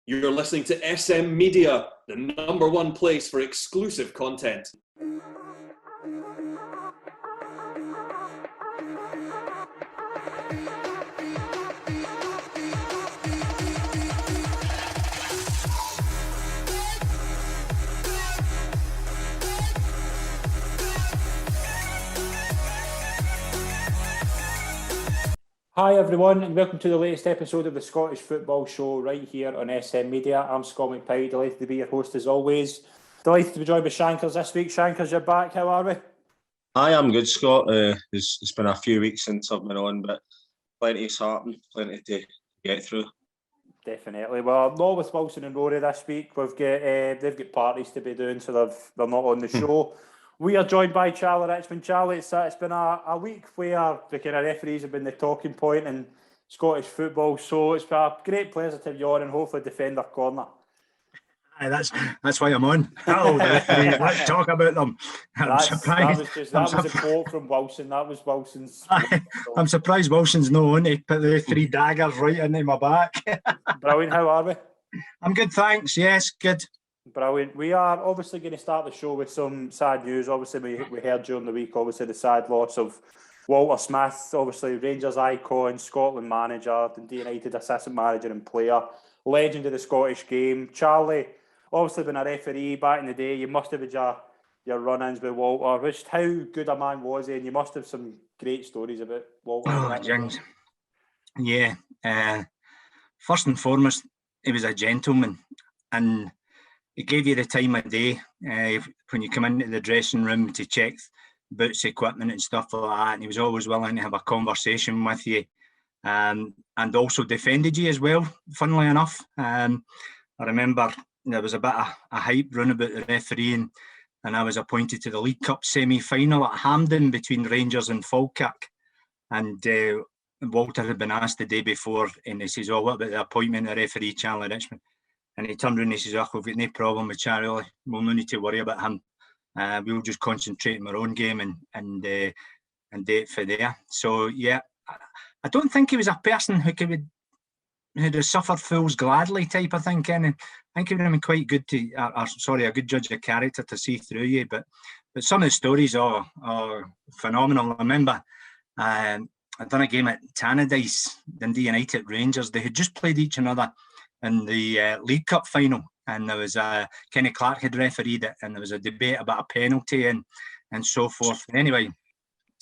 You're listening to SM Media, the #1 place for exclusive content. Hi everyone, and welcome to the latest episode of the Scottish Football Show right here on SM Media. I'm Scott McPike, delighted to be your host as always. Delighted to be joined by Shankers this week. Shankers, you're back. How are we? Hi, I'm good, Scott. It's been a few weeks since I've been on, but plenty's happened, plenty to get through. Definitely. Well, not with Wilson and Rory this week. We've got they've got parties to be doing, so they're not on the show. We are joined by Charlie Richmond. Charlie, it's been a week where the kind of referees have been the talking point in Scottish football, so it's been a great pleasure to have you on and hopefully defend our corner. Aye, that's why I'm on. Oh, the referees, let's talk about them. I'm surprised. That was a quote from Wilson. That was Wilson's. I'm surprised Wilson's not on to put the 3 daggers right into my back. Brilliant. How are we? I'm good, thanks. Yes, good. Brilliant. We are obviously going to start the show with some sad news. Obviously, we heard during the week, obviously, the sad loss of Walter Smith, obviously Rangers icon, Scotland manager, Dundee United assistant manager and player, legend of the Scottish game. Charlie, obviously been a referee back in the day. You must have had your run-ins with Walter. Just how good a man was he? And you must have some great stories about Walter. Oh, Jings. Yeah. First and foremost, he was a gentleman, and he gave you the time of day when you come into the dressing room to check boots, equipment and stuff like that. And he was always willing to have a conversation with you, and also defended you as well, funnily enough. I remember there was a bit of a hype run about the refereeing, and I was appointed to the League Cup semi-final at Hampden between Rangers and Falkirk. And Walter had been asked the day before, and he says, "Oh, what about the appointment of referee Charlie Richmond?" And he turned around and he says, "Oh, we've got no problem with Charlie. We'll no need to worry about him. We'll just concentrate on our own game and do it for there." So yeah, I don't think he was a person who'd have suffered fools gladly type of thing, Ken. I think he would have been quite good a good judge of character to see through you. But some of the stories are phenomenal. I remember I'd done a game at Tannadice, Dundee United Rangers. They had just played each other in the League Cup final, and there was Kenny Clark had refereed it, and there was a debate about a penalty and so forth. And anyway,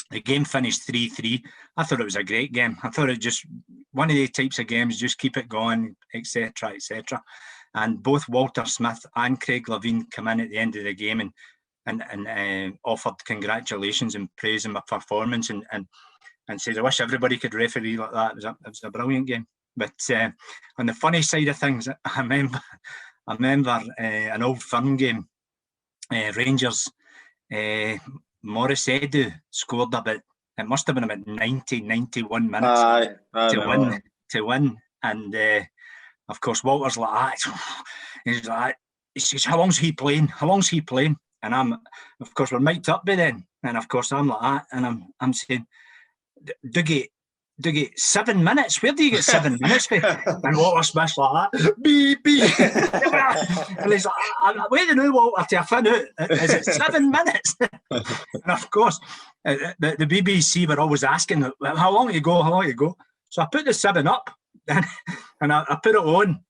the game finished 3-3. I thought it was a great game. I thought it just one of the types of games, just keep it going, etc., etc. And both Walter Smith and Craig Levein come in at the end of the game and offered congratulations and praise my performance and said, "I wish everybody could referee like that." It was a brilliant game. But on the funny side of things, I remember an Old Firm game. Rangers, Morris Edu scored it must have been about 91 minutes to win. And of course, Walter's like that. He says, "How long's he playing? How long's he playing?" And of course, we're mic'd up by then. And of course, I'm like that. And I'm saying, Dougie, 7 minutes? Where do you get 7 minutes for? And Walter Smith's like that. Beep. And he's like, "Wait a minute, Walter, till I find out. Is it 7 minutes?" And of course, the BBC were always asking, "How long you go? So I put the 7 up and I put it on.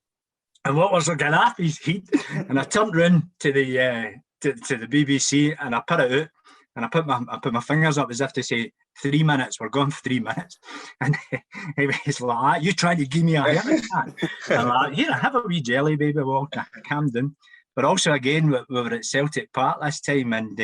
And Walter's looking off his heat. And I turned round to the BBC and I put it out. And I put my fingers up as if to say, 3 minutes, we're going 3 minutes. And he was like, "You trying to give me a heart attack?" I'm like, "Here, have a wee jelly, baby, Walter, calm down." But also, again, we were at Celtic Park this time, and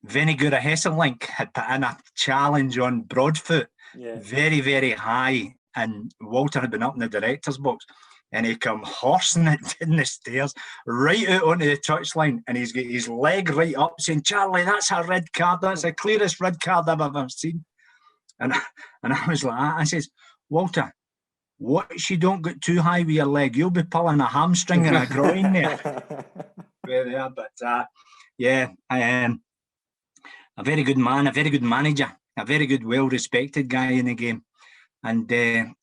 Venigura Hesselink had put in a challenge on Broadfoot, very, very high, and Walter had been up in the director's box. And he come horsing it down the stairs, right out onto the touchline, and he's got his leg right up, saying, "Charlie, that's a red card. That's the clearest red card I've ever seen." And I was like, I says, "Walter, watch you don't get too high with your leg. You'll be pulling a hamstring and a groin there." But I am a very good man, a very good manager, a very good, well-respected guy in the game. And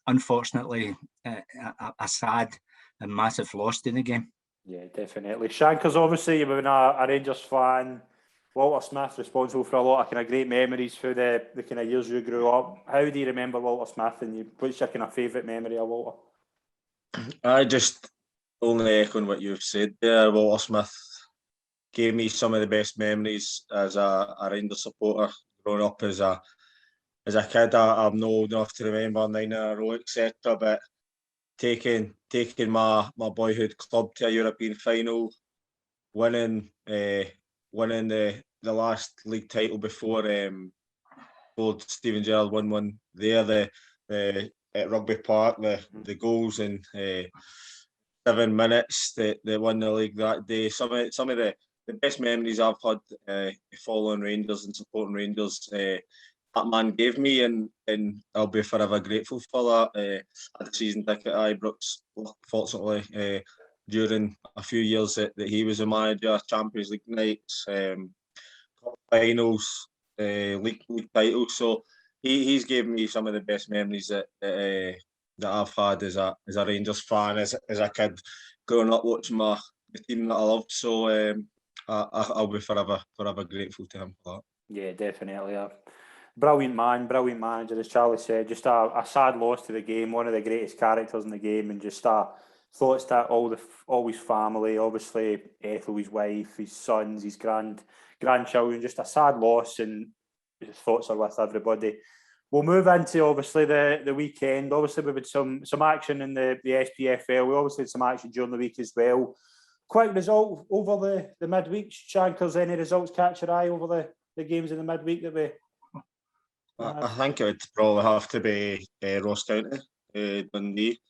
unfortunately, a sad massive loss to the game. Yeah, definitely. Shankers, obviously, you've been a Rangers fan. Walter Smith, responsible for a lot of kind of great memories through the kind of years you grew up. How do you remember Walter Smith, and what's your kind of favourite memory of Walter? I just only echoing what you've said there. Walter Smith gave me some of the best memories as a Rangers supporter growing up as a kid. I'm not old enough to remember 9 in a row, etc. But taking my boyhood club to a European final, winning the last league title before Steven Gerrard won one there, the at Rugby Park, the goals in 7 minutes that they won the league that day. Some of the best memories I've had following Rangers and supporting Rangers. That man gave me, and I'll be forever grateful for that. I had a season ticket at Ibrox, fortunately, during a few years that he was a manager, Champions League nights, cup finals, league titles. So he's given me some of the best memories that I've had as a Rangers fan, as a kid growing up watching the team that I loved. So I'll be forever grateful to him for that. Yeah, definitely. Brilliant man, brilliant manager, as Charlie said. Just a sad loss to the game. One of the greatest characters in the game, and just thoughts that all his family, obviously Ethel, his wife, his sons, his grandchildren. Just a sad loss, and his thoughts are with everybody. We'll move into obviously the weekend. Obviously, we've had some action in the SPFL. We obviously had some action during the week as well. Quick result over the midweek. Shankers, any results catch your eye over the games in the midweek that we? I think it would probably have to be Ross County, Dundee,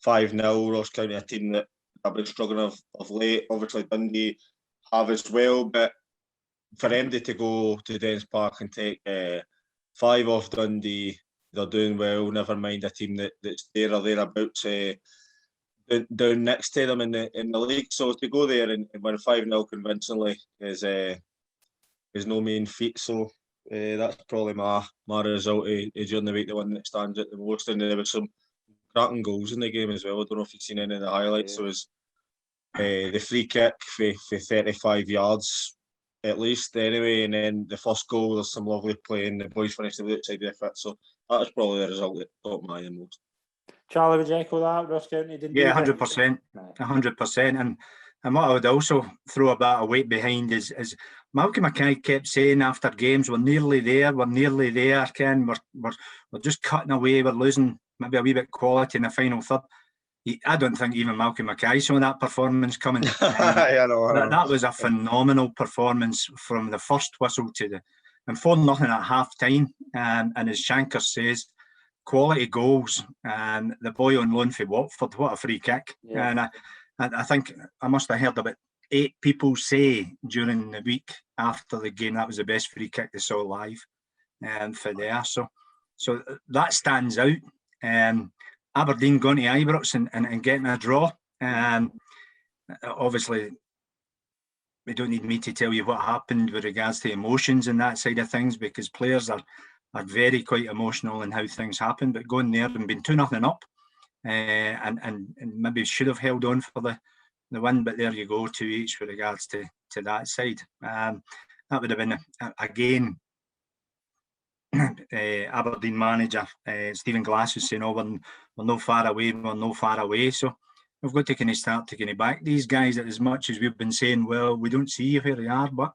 5-0. Ross County, a team that I've been struggling of late. Obviously Dundee have as well, but for them to go to Dens Park and take 5 off Dundee, they're doing well. Never mind a team that's there or thereabouts down next to them in the league. So to go there and win 5-0 convincingly is no mean feat. So that's probably my result during the week, the one that stands out the most. And there was some cracking goals in the game as well. I don't know if you've seen any of the highlights. So it was the free kick for 35 yards at least anyway, and then the first goal, there's some lovely play, and the boys finished the outside of the fit. So that was probably the result that caught my eye the most. Charlie, would you echo that? Ross County didn't. Yeah, 100%, 100%. And what I would also throw a bit of weight behind is Malcolm Mackay kept saying after games, we're nearly there, Ken. We're just cutting away, we're losing maybe a wee bit of quality in the final third. I don't think even Malcolm Mackay saw that performance coming. I know. That was a phenomenal performance from the first whistle to and 4-0 at half time. And as Shankers says, quality goals. And the boy on loan for Watford, what a free kick. Yeah. And I think I must have heard about 8 people say during the week after the game that was the best free kick they saw live for there. So that stands out. Aberdeen going to Ibrox and getting a draw. Obviously, we don't need me to tell you what happened with regards to emotions and that side of things, because players are very quite emotional in how things happen. But going there and being 2-0 up, and maybe should have held on for the win, but there you go, 2 each with regards to that side. That would have been again. Aberdeen manager Stephen Glass was saying, we're no far away, so we've got to kind of start to kind of back these guys. As much as we've been saying, well, we don't see where they are, but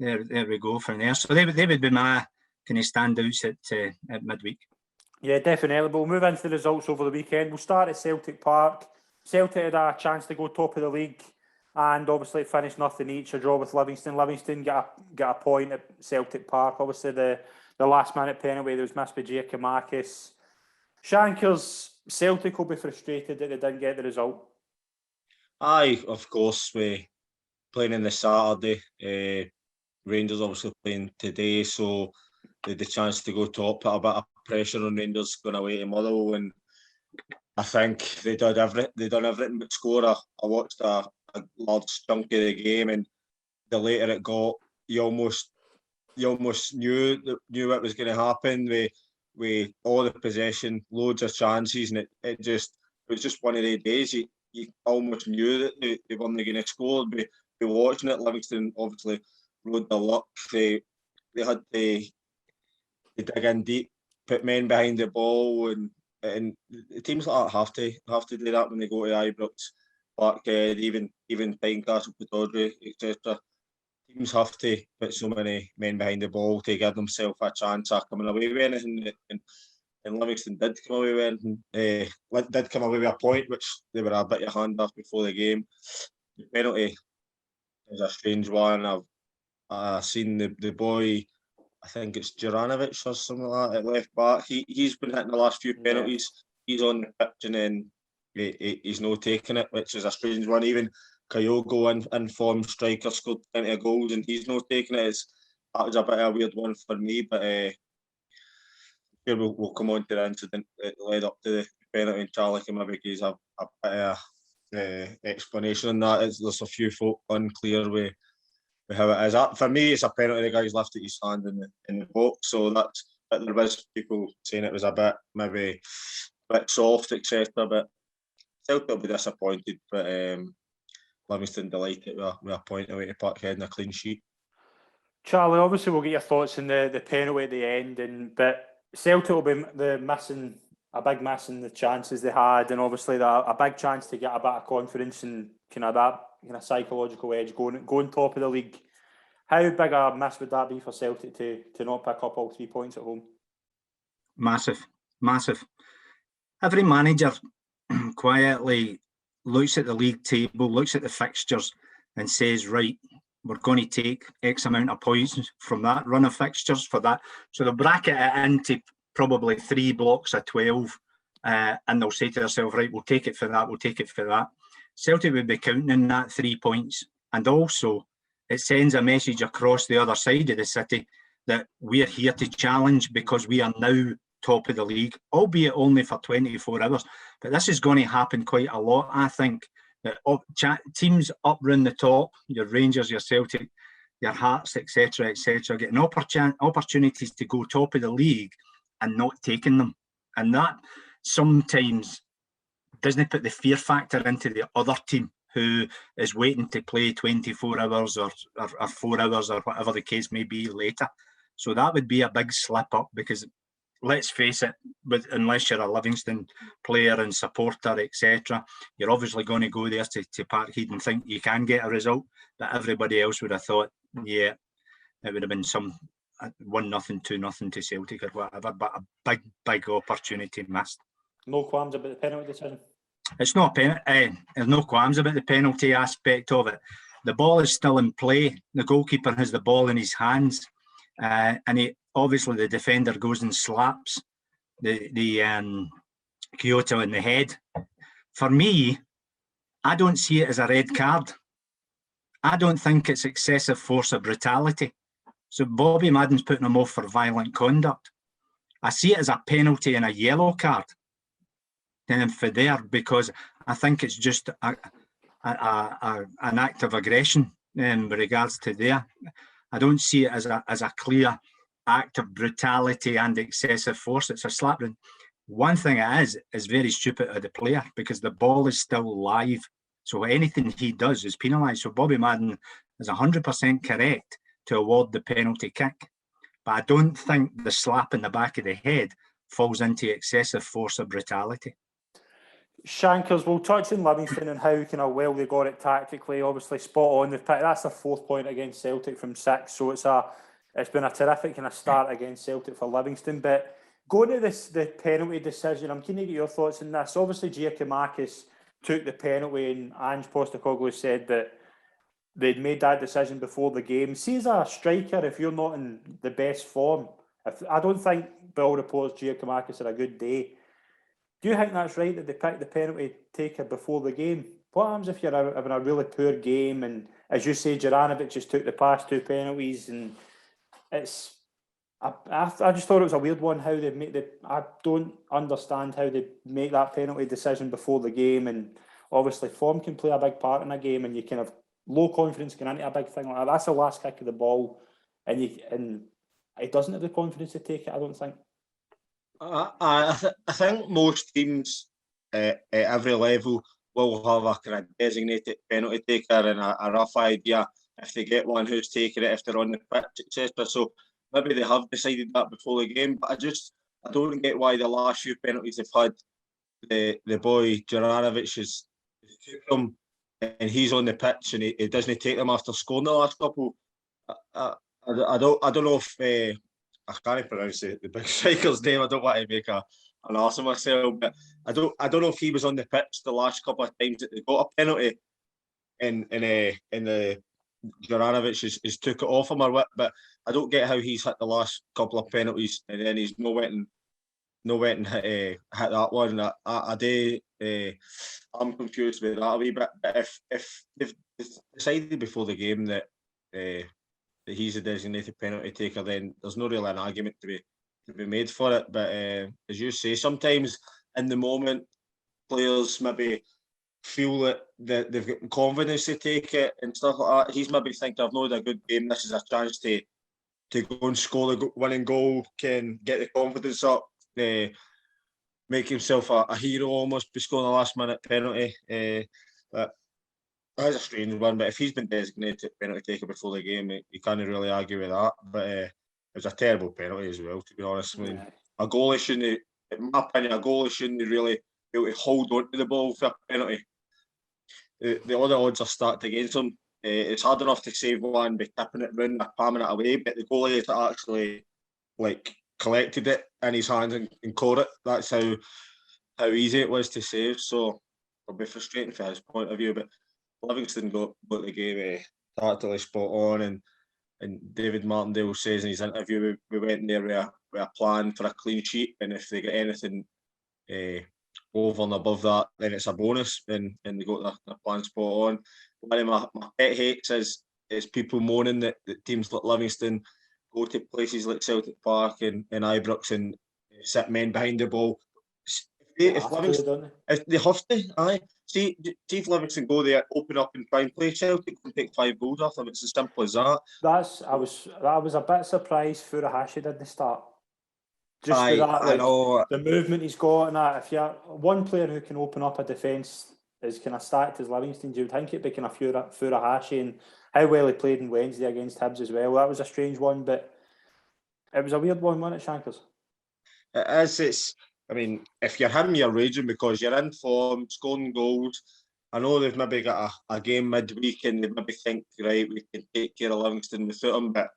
there we go from there. So they would be my kind of standouts at midweek. Yeah, definitely. But we'll move into the results over the weekend. We'll start at Celtic Park. Celtic had a chance to go top of the league, and obviously finished nothing each, a draw with Livingston. Livingston get a point at Celtic Park. Obviously the last minute penalty that was missed by Giacomakis. Shankers, Celtic will be frustrated that they didn't get the result. Aye, of course. We playing in the Saturday. Rangers obviously playing today, so they had the chance to go top. Put a bit of pressure on Rangers going away tomorrow, and I think they done everything but score. I watched a large chunk of the game, and the later it got, you almost knew what was going to happen. We all the possession, loads of chances, and it was just one of the days. you almost knew that they weren't going to score. Be watching it. Livingston obviously rode the luck. They had to dig in deep, put men behind the ball, and teams like that have to do that when they go to Ibrox, Blackhead, even Tynecastle, Pittodrie, etc. Teams have to put so many men behind the ball to give themselves a chance of coming away with anything. And Livingston did come away with anything. Did come away with a point, which they were a bit of hand off before the game. The penalty is a strange one. I've seen the boy, I think it's Juranovic or something like that, at left back. He's been hitting the last few penalties. He's on the pitch and then he's not taking it, which is a strange one. Even Kyogo, in form striker, scored plenty of goals and he's not taking it. That was a bit of a weird one for me, but here we'll come on to the incident that led up to the penalty, and Charlie can maybe give a bit of explanation on that. There's a few folk unclear with how it is. For me, it's a penalty. The guy's lifted his hand in the box, so but there was people saying it was a bit maybe a bit soft, etc. But Celtic will be disappointed, but Livingston delighted with a point away to Parkhead and a clean sheet. Charlie, obviously we'll get your thoughts on the penalty at the end, but Celtic will be missing the chances they had, and obviously a big chance to get a bit of confidence and kind of that psychological edge going top of the league. How big a miss would that be for Celtic to not pick up all 3 points at home? Massive. Every manager quietly looks at the league table, looks at the fixtures and says, right, we're going to take X amount of points from that run of fixtures for that. So they'll bracket it into probably 3 blocks of 12 and they'll say to themselves, right, we'll take it for that. Celtic would be counting in that 3 points, and also it sends a message across the other side of the city that we're here to challenge because we are now top of the league, albeit only for 24 hours. But this is going to happen quite a lot, I think. That teams up round the top, your Rangers, your Celtic, your Hearts, etc., getting opportunities to go top of the league and not taking them. And that sometimes doesn't put the fear factor into the other team who is waiting to play 24 hours or 4 hours or whatever the case may be later. So that would be a big slip up because, let's face it, unless you're a Livingston player and supporter, etc., you're obviously going to go there to Parkhead and think you can get a result. But everybody else would have thought, yeah, it would have been some 1-0, 2-0 to Celtic or whatever. But a big opportunity missed. No qualms about the penalty decision? It's not a penalty. There's no qualms about the penalty aspect of it. The ball is still in play. The goalkeeper has the ball in his hands. And obviously the defender goes and slaps the Kyoto in the head. For me, I don't see it as a red card. I don't think it's excessive force or brutality. So Bobby Madden's putting him off for violent conduct. I see it as a penalty and a yellow card for there, because I think it's just an act of aggression with regards to there. I don't see it as a clear act of brutality and excessive force. It's a slap. One thing it is very stupid of the player because the ball is still live. So anything he does is penalised. So Bobby Madden is 100% correct to award the penalty kick. But I don't think the slap in the back of the head falls into excessive force or brutality. Shankers, we'll touch on Livingston and how kind of well they got it tactically. Obviously, spot on. That's the 4th point against Celtic from 6. So it's been a terrific kind of start against Celtic for Livingston. But going to the penalty decision, I'm keen to get your thoughts on this. Obviously, Giakoumakis took the penalty, and Ange Postecoglou said that they'd made that decision before the game. See, as a striker, if you're not in the best form, I don't think by all reports Giakoumakis had a good day. Do you think that's right that they picked the penalty taker before the game? What happens if you're having a really poor game and, as you say, Juranovic just took the past 2 penalties and it's... I just thought it was a weird one how they make I don't understand how they make that penalty decision before the game, and obviously form can play a big part in a game, and you kind of low confidence can into a big thing like that. That's the last kick of the ball, and he doesn't have the confidence to take it, I don't think. I think most teams at every level will have a kind of designated penalty taker and a rough idea if they get one who's taking it, if they're on the pitch, etc. So maybe they have decided that before the game, but I don't get why the last few penalties they've had, the boy Juranovic is took them and he's on the pitch and he doesn't take them after scoring the last couple. I don't know if I can't pronounce the big striker's name. I don't want to make an ass of myself, but I don't know if he was on the pitch the last couple of times that they got a penalty and the Juranovic has took it off him or what. But I don't get how he's hit the last couple of penalties and then he's no went and hit that one. I'm confused with that a wee bit. But if they've decided before the game that he's a designated penalty taker, then there's no really an argument to be made for it. But as you say, sometimes in the moment, players maybe feel that they've got confidence to take it and stuff like that. He's maybe thinking, I've not had a good game. This is a chance to go and score the winning goal, can get the confidence up, make himself a hero almost, be scoring a last minute penalty. But that's a strange one. But if he's been designated penalty taker before the game, you can't really argue with that. But it was a terrible penalty as well, to be honest. I mean, a goalie shouldn't, in my opinion, really be able to hold on to the ball for a penalty. The other odds are stacked against him. It's hard enough to save one by tipping it round or palming it away, but the goalie actually collected it in his hands and caught it. That's how easy it was to save. So it'll be frustrating from his point of view. But Livingston got the game tactically spot on, and David Martindale says in his interview we went there with a plan for a clean sheet, and if they get anything over and above that, then it's a bonus, and they got their plan spot on. One of my pet hates is people moaning that teams like Livingston go to places like Celtic Park and Ibrox and sit men behind the ball. If they have to, aye. See if Livingston go there, open up and try and play Celtic and take 5 goals off them. It's as simple as that. I was a bit surprised Furuhashi didn't start. Just for that, I know. The movement he's got and that. If you're one player who can open up a defence is kind of stacked as Livingston, you would think it'd be kind of Furuhashi, and how well he played on Wednesday against Hibs as well. That was a strange one, but it was a weird one, wasn't it, Shankers? It is. I mean, if you're him, you're raging because you're in form, scoring goals. I know they've maybe got a game midweek and they maybe think, right, we can take care of Livingston without him. But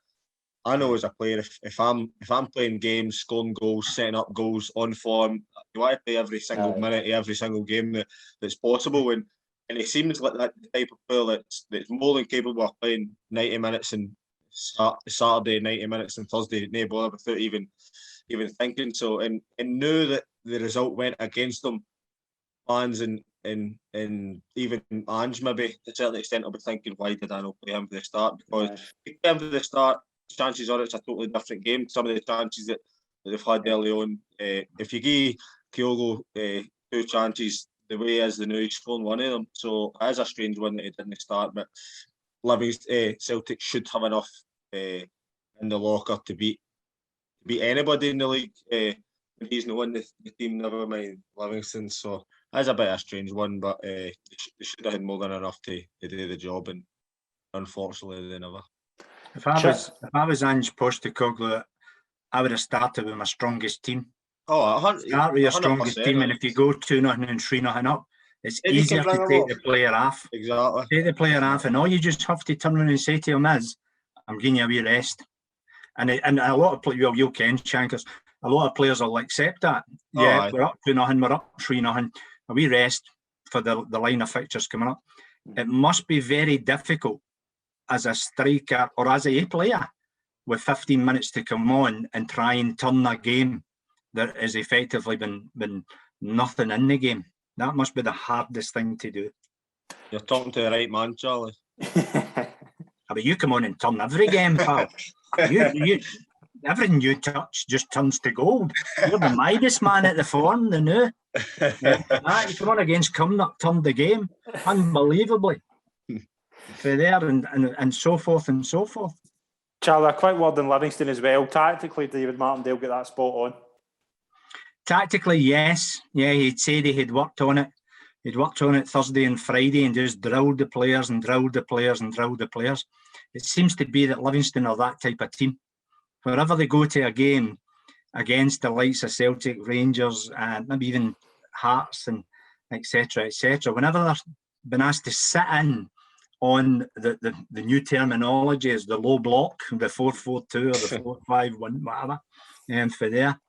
I know as a player, if I'm playing games, scoring goals, setting up goals, on form, you want to play every single minute, every single game that's possible. And he seems like that type of player that's more than capable of playing 90 minutes and Saturday, 90 minutes and Thursday, no bother without even thinking. So and knew that the result went against them. Fans and even Ange maybe to a certain extent will be thinking, why did I not play him for the start? Because if you play him for the start, chances are it's a totally different game. Some of the chances that they've had early on, if you give Kyogo 2 chances the way he is the now, he's scoring one of them. So it is a strange one that he didn't start, but Celtic should have enough in the locker to beat anybody in the league. He's not in the team, never mind Livingston. So that's a bit of a strange one, but they should have had more than enough to do the job, and unfortunately they never. If I was Ange Postecoglou, I would have started with my strongest team. Start with your strongest team, and if you go 2-0 and 3-0 up, it's easier to take the player off. Exactly. Take the player off, and all you just have to turn around and say to him is, "I'm giving you a wee rest." And a lot of players, you'll ken Shankers, a lot of players will accept that. Yeah, we're up 2-0, we're up 3-0, a wee rest for the line of fixtures coming up. It must be very difficult as a striker or as a player with 15 minutes to come on and try and turn a game that has effectively been nothing in the game. That must be the hardest thing to do. You're talking to the right man, Charlie. But you come on and turn every game, pal. You everything you touch just turns to gold. You're the Midas man at the Forum, the new. You come on against Cumnock, turned the game unbelievably. For there and so forth and so forth. Charlie, a quick word on Livingston as well. Tactically, David Martindale get that spot on? Tactically, yes. Yeah, he'd said he had worked on it. He'd worked on it Thursday and Friday and just drilled the players and drilled the players and drilled the players. It seems to be that Livingston are that type of team. Wherever they go to a game against the likes of Celtic, Rangers, and maybe even Hearts and etc., whenever they're been asked to sit in on the new terminology is the low block, the 4-4-2 or the 4-5-1, whatever, and for there,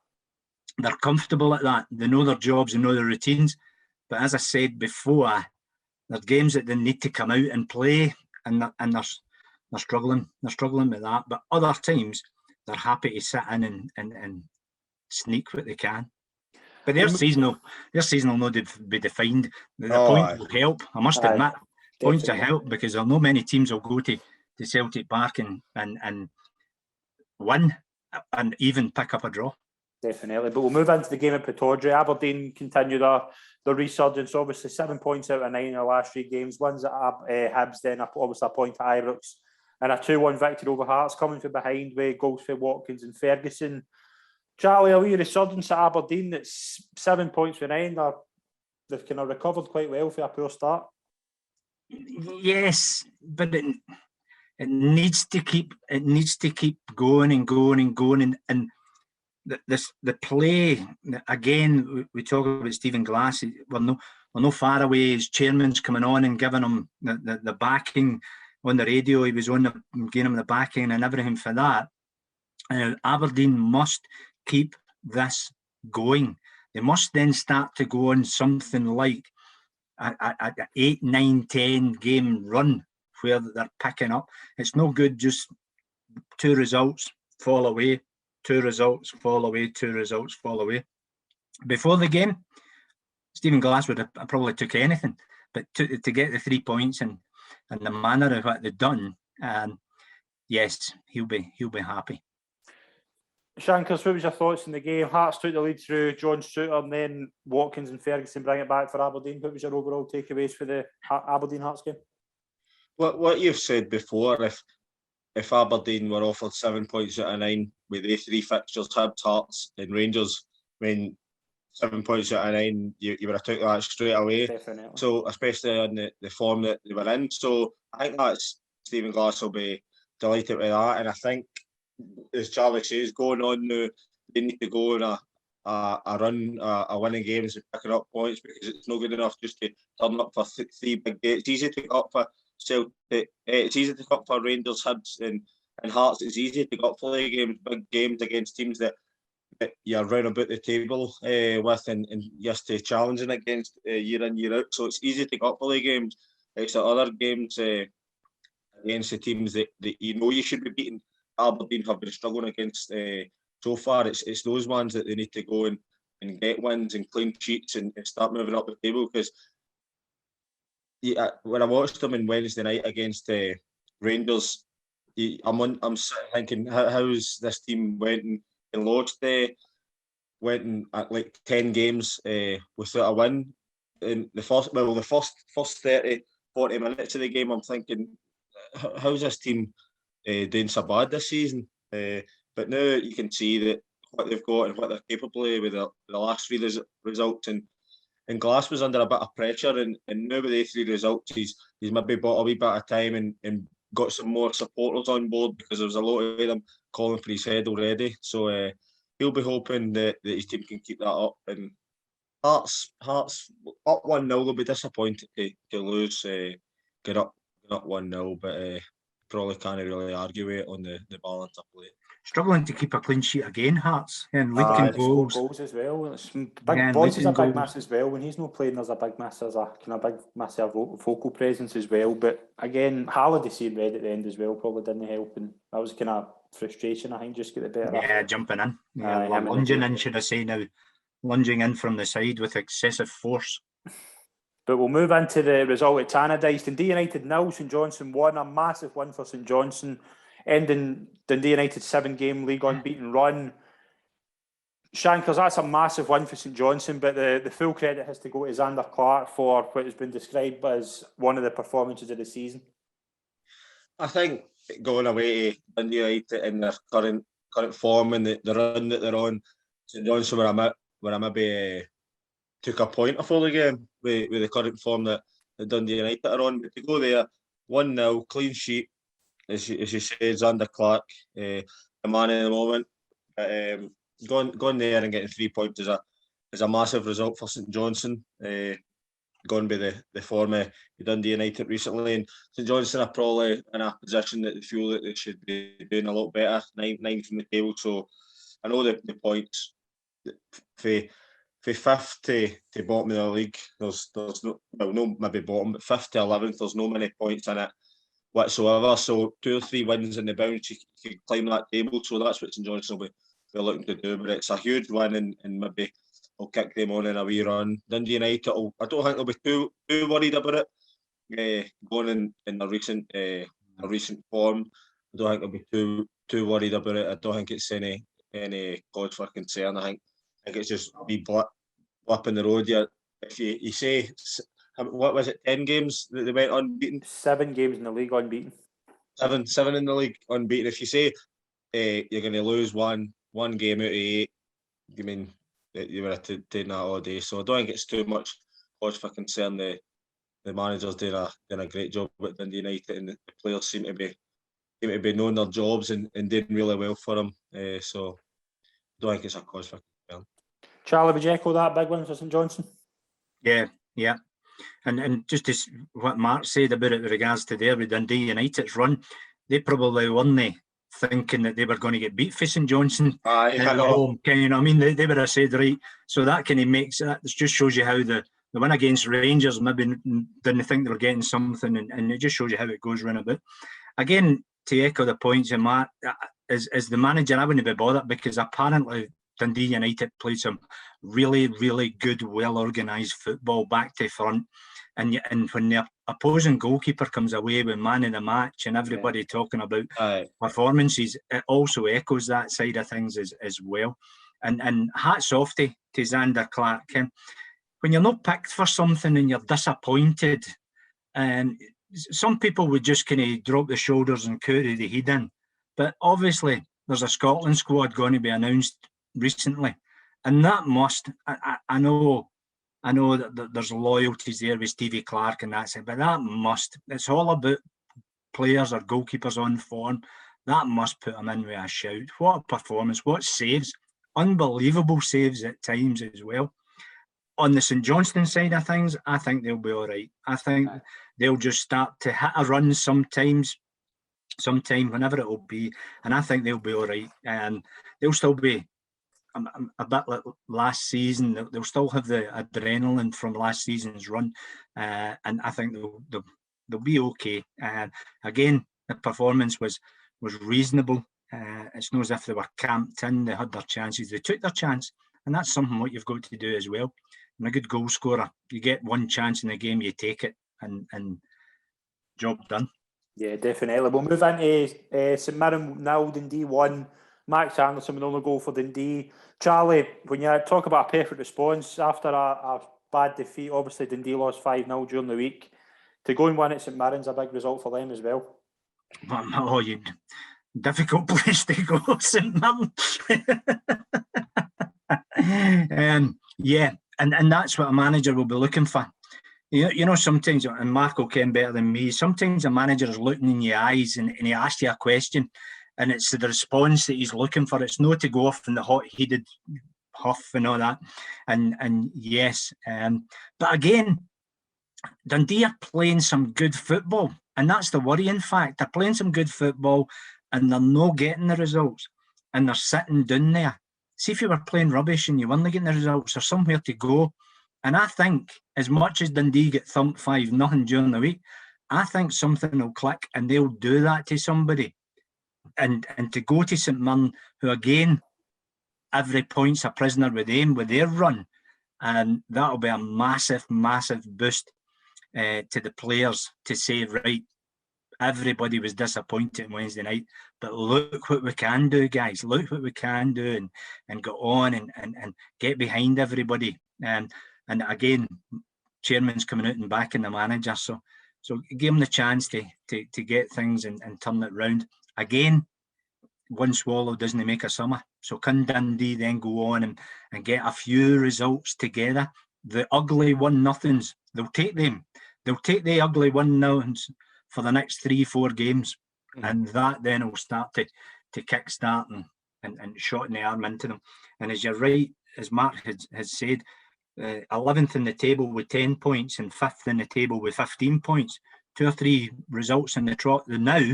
they're comfortable at that. They know their jobs, they know their routines. But as I said before, there's games that they need to come out and play, and they're struggling. They're struggling with that. But other times, they're happy to sit in and sneak what they can. But their season will not be defined. The point will help. I must admit, points will help because there are not many teams will go to Celtic Park and win and even pick up a draw. Definitely. But we'll move into the game at Pittodrie. Aberdeen continue the resurgence. Obviously, 7 points out of 9 in the last 3 games. One's at Hibs, then obviously a point at Ibrox, and a 2-1 victory over Hearts, coming from behind with goals for Watkins and Ferguson. Charlie, a wee resurgence at Aberdeen. That's 7 points for 9. They've kind of recovered quite well for a poor start. Yes, but it needs to keep going and going and going and the play again. We talk about Stephen Glass. We're no far away. His chairman's coming on and giving him the backing on the radio. He was giving him the backing and everything for that. Aberdeen must keep this going. They must then start to go on something like a 8, 9, 10 game run where they're picking up. It's no good just 2 results, fall away, 2 results, fall away, 2 results, fall away. Before the game, Stephen Glass would have probably took anything, but to get the 3 points and the manner of what they've done, yes, he'll be happy. Shankers, what was your thoughts in the game? Hearts took the lead through John Suter, and then Watkins and Ferguson bring it back for Aberdeen. What was your overall takeaways for the Aberdeen Hearts game? What you've said before, if Aberdeen were offered 7 points out of 9 with the 3 fixtures, Hibs, Hearts and Rangers, I mean, 7 points out of 9, you would have took that straight away. Definitely. So especially on the form that they were in. So I think that's Stephen Glass will be delighted with that. And I think, as Charlie says, going on now, they need to go on a run, a winning games and picking up points, because it's not good enough just to turn up for 3 big games. It's easy to pick up for Celtic, it's easy to pick up for Rangers, Hibs and Hearts. It's easy to go up for the games, big games against teams that you're round about the table with and used to challenging against year in, year out. So it's easy to go up for the games. It's the other games against the teams that you know you should be beating. Aberdeen have been struggling against so far. It's those ones that they need to go and get wins and clean sheets and start moving up the table. Because when I watched them on Wednesday night against Rangers, I'm sitting thinking, how's this team went and lost? Went at like 10 games without a win. In the first 30, 40 minutes of the game, I'm thinking, how's this team doing so bad this season? But now you can see that what they've got and what they're capable of with the last 3 results. And Glass was under a bit of pressure, and now with the 3 results, he's maybe bought a wee bit of time and got some more supporters on board, because there was a lot of them calling for his head already. So he'll be hoping that his team can keep that up. And Hearts up 1-0, they'll be disappointed to lose, get up 1-0, but probably can't really argue with it on the balance of play. Struggling to keep a clean sheet again, Hearts, and leaking goals as well. It's big. Boyce is a big miss as well. When he's not playing, there's a big miss. There's a kind of big massive vocal presence as well. But again, Halliday seeing red at the end as well probably didn't help, and that was kind of frustration. I think just get the better. Yeah, jumping in, lunging in, should I say now, lunging in from the side with excessive force. But we'll move into the result at Tannadice. Dundee United 0, St Johnstone 1. A massive win for St Johnstone, ending Dundee United's 7-game league unbeaten run. Shankers, that's a massive win for St Johnstone, but the full credit has to go to Xander Clark for what has been described as one of the performances of the season. I think going away to Dundee United in their current form and the run that they're on, St Johnstone were maybe took a point before the game with the current form that Dundee United are on. But to go there, 1-0, clean sheet, as you say, Xander Clark, the man in the moment. Going there and getting 3 points is a massive result for St Johnstone. Gone by the form of Dundee United recently, and St Johnstone are probably in a position that they feel that they should be doing a lot better, ninth from the table. So I know the points for fifth to bottom of the league, there's no maybe bottom, but 5th to 11th, there's no many points in it whatsoever. So 2 or 3 wins in the bounce, you could climb that table. So that's what St Johnstone will be looking to do. But it's a huge win, and maybe I'll kick them on in a wee run. Dundee United, I don't think they'll be too worried about it. Going in a recent form, I don't think they'll be too worried about it. I don't think it's any cause for concern. I think it's just be blip in the road. Yeah, if you say, what was it, 10 games that they went unbeaten? 7 games in the league unbeaten. Seven in the league unbeaten. If you say you're going to lose one game out of 8, you mean you were taking that all day. So I don't think it's too much cause for concern. The manager's doing a great job with Dundee United, and the players seem to be knowing their jobs and doing really well for them. So I don't think it's a cause for concern. Charlie, would you echo that big win for St Johnstone? Yeah. And just as what Mark said about it with regards to their Dundee United's run, they probably weren't thinking that they were going to get beat for St Johnstone at home. You know what I mean? They would have said, right. So that kind of makes it just shows you how the win against Rangers maybe didn't think they were getting something, and it just shows you how it goes round about. Again, to echo the points of Mark, as the manager, I wouldn't be bothered, because apparently Dundee United played some really, really good, well-organised football back to front. And when the opposing goalkeeper comes away with man of the match and everybody talking about performances, it also echoes that side of things as well. And hats off to Xander Clark. When you're not picked for something and you're disappointed, and some people would just kind of drop the shoulders and carry the head in. But obviously, there's a Scotland squad going to be announced recently, and that must, I know that there's loyalties there with Stevie Clark and that's it, but that must, it's all about players or goalkeepers on form. That must put them in with a shout. What a performance, what saves, unbelievable saves at times as well. On the St Johnstone side of things, I think they'll be all right. I think they'll just start to hit a run sometime, whenever it will be, and I think they'll be all right. And they'll still be a bit like last season. They'll still have the adrenaline from last season's run, and I think they'll be okay. Again, the performance was reasonable. It's not as if they were camped in. They had their chances. They took their chance, and that's something what you've got to do as well. And a good goal scorer, you get one chance in the game, you take it, and job done. Yeah, definitely. We'll move into St Mirren 0, Dundee 1. Max Anderson with only goal for Dundee. Charlie, when you talk about a perfect response after a bad defeat, obviously Dundee lost 5-0 during the week. To go and win at St Mirren's a big result for them as well. Oh, difficult place to go, St Mirren. And that's what a manager will be looking for. You know, sometimes, and Mark will ken better than me, sometimes a manager is looking in your eyes and he asks you a question, and it's the response that he's looking for. It's not to go off in the hot-headed huff and all that. And yes, but again, Dundee are playing some good football, and that's the worry. In fact, they're playing some good football and they're not getting the results, and they're sitting down there. See, if you were playing rubbish and you weren't getting the results, there's somewhere to go. And I think, as much as Dundee get thumped 5-0 during the week, I think something will click and they'll do that to somebody. And to go to St Mirren, who again, every point's a prisoner with them, with their run, and that'll be a massive, massive boost to the players to say, right, everybody was disappointed on Wednesday night, but look what we can do, guys. Look what we can do, and go on and get behind everybody. And again, chairman's coming out and backing the manager, so give him the chance to get things and turn it round. Again, one swallow doesn't make a summer. So can Dundee then go on and get a few results together? the ugly 1-0s. They'll take them. They'll take the ugly 1-0s for the next 3-4 games, and that then will start to kickstart and shot in the arm into them. And as you're right, as Mark has said, 11th in the table with 10 points and 5th in the table with 15 points. 2 or 3 results in the trot now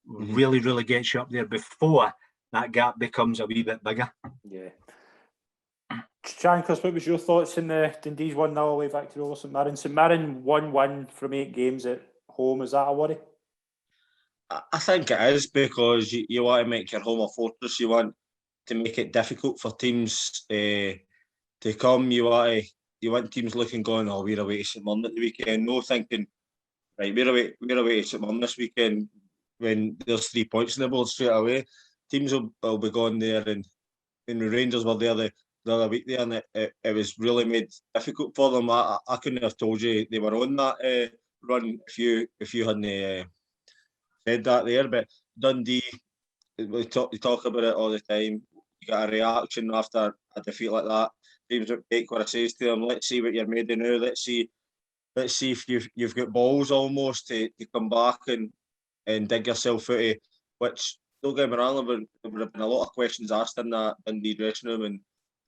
really, really gets you up there before that gap becomes a wee bit bigger. Yeah. Shankers, what was your thoughts in the Dundee's 1-0 away victory over St Mirren? St Mirren 1-1 from 8 games at home. Is that a worry? I think it is, because you want to make your home a fortress. You want to make it difficult for teams to come. You want teams looking, going, oh, we're away to St Mirren at the weekend. No thinking, right, we're away to St Mirren this weekend when there's 3 points in the board straight away. Teams will be going there, and when the Rangers were there the other week there, and it was really made difficult for them. I couldn't have told you they were on that run if you hadn't said that there. But Dundee, we talk about it all the time. You got a reaction after a defeat like that. James McPake, what I says to them, let's see what you're made of now. Let's see if you've got balls almost to come back and dig yourself out of, which, don't get me wrong, there would have been a lot of questions asked in that Dundee dressing room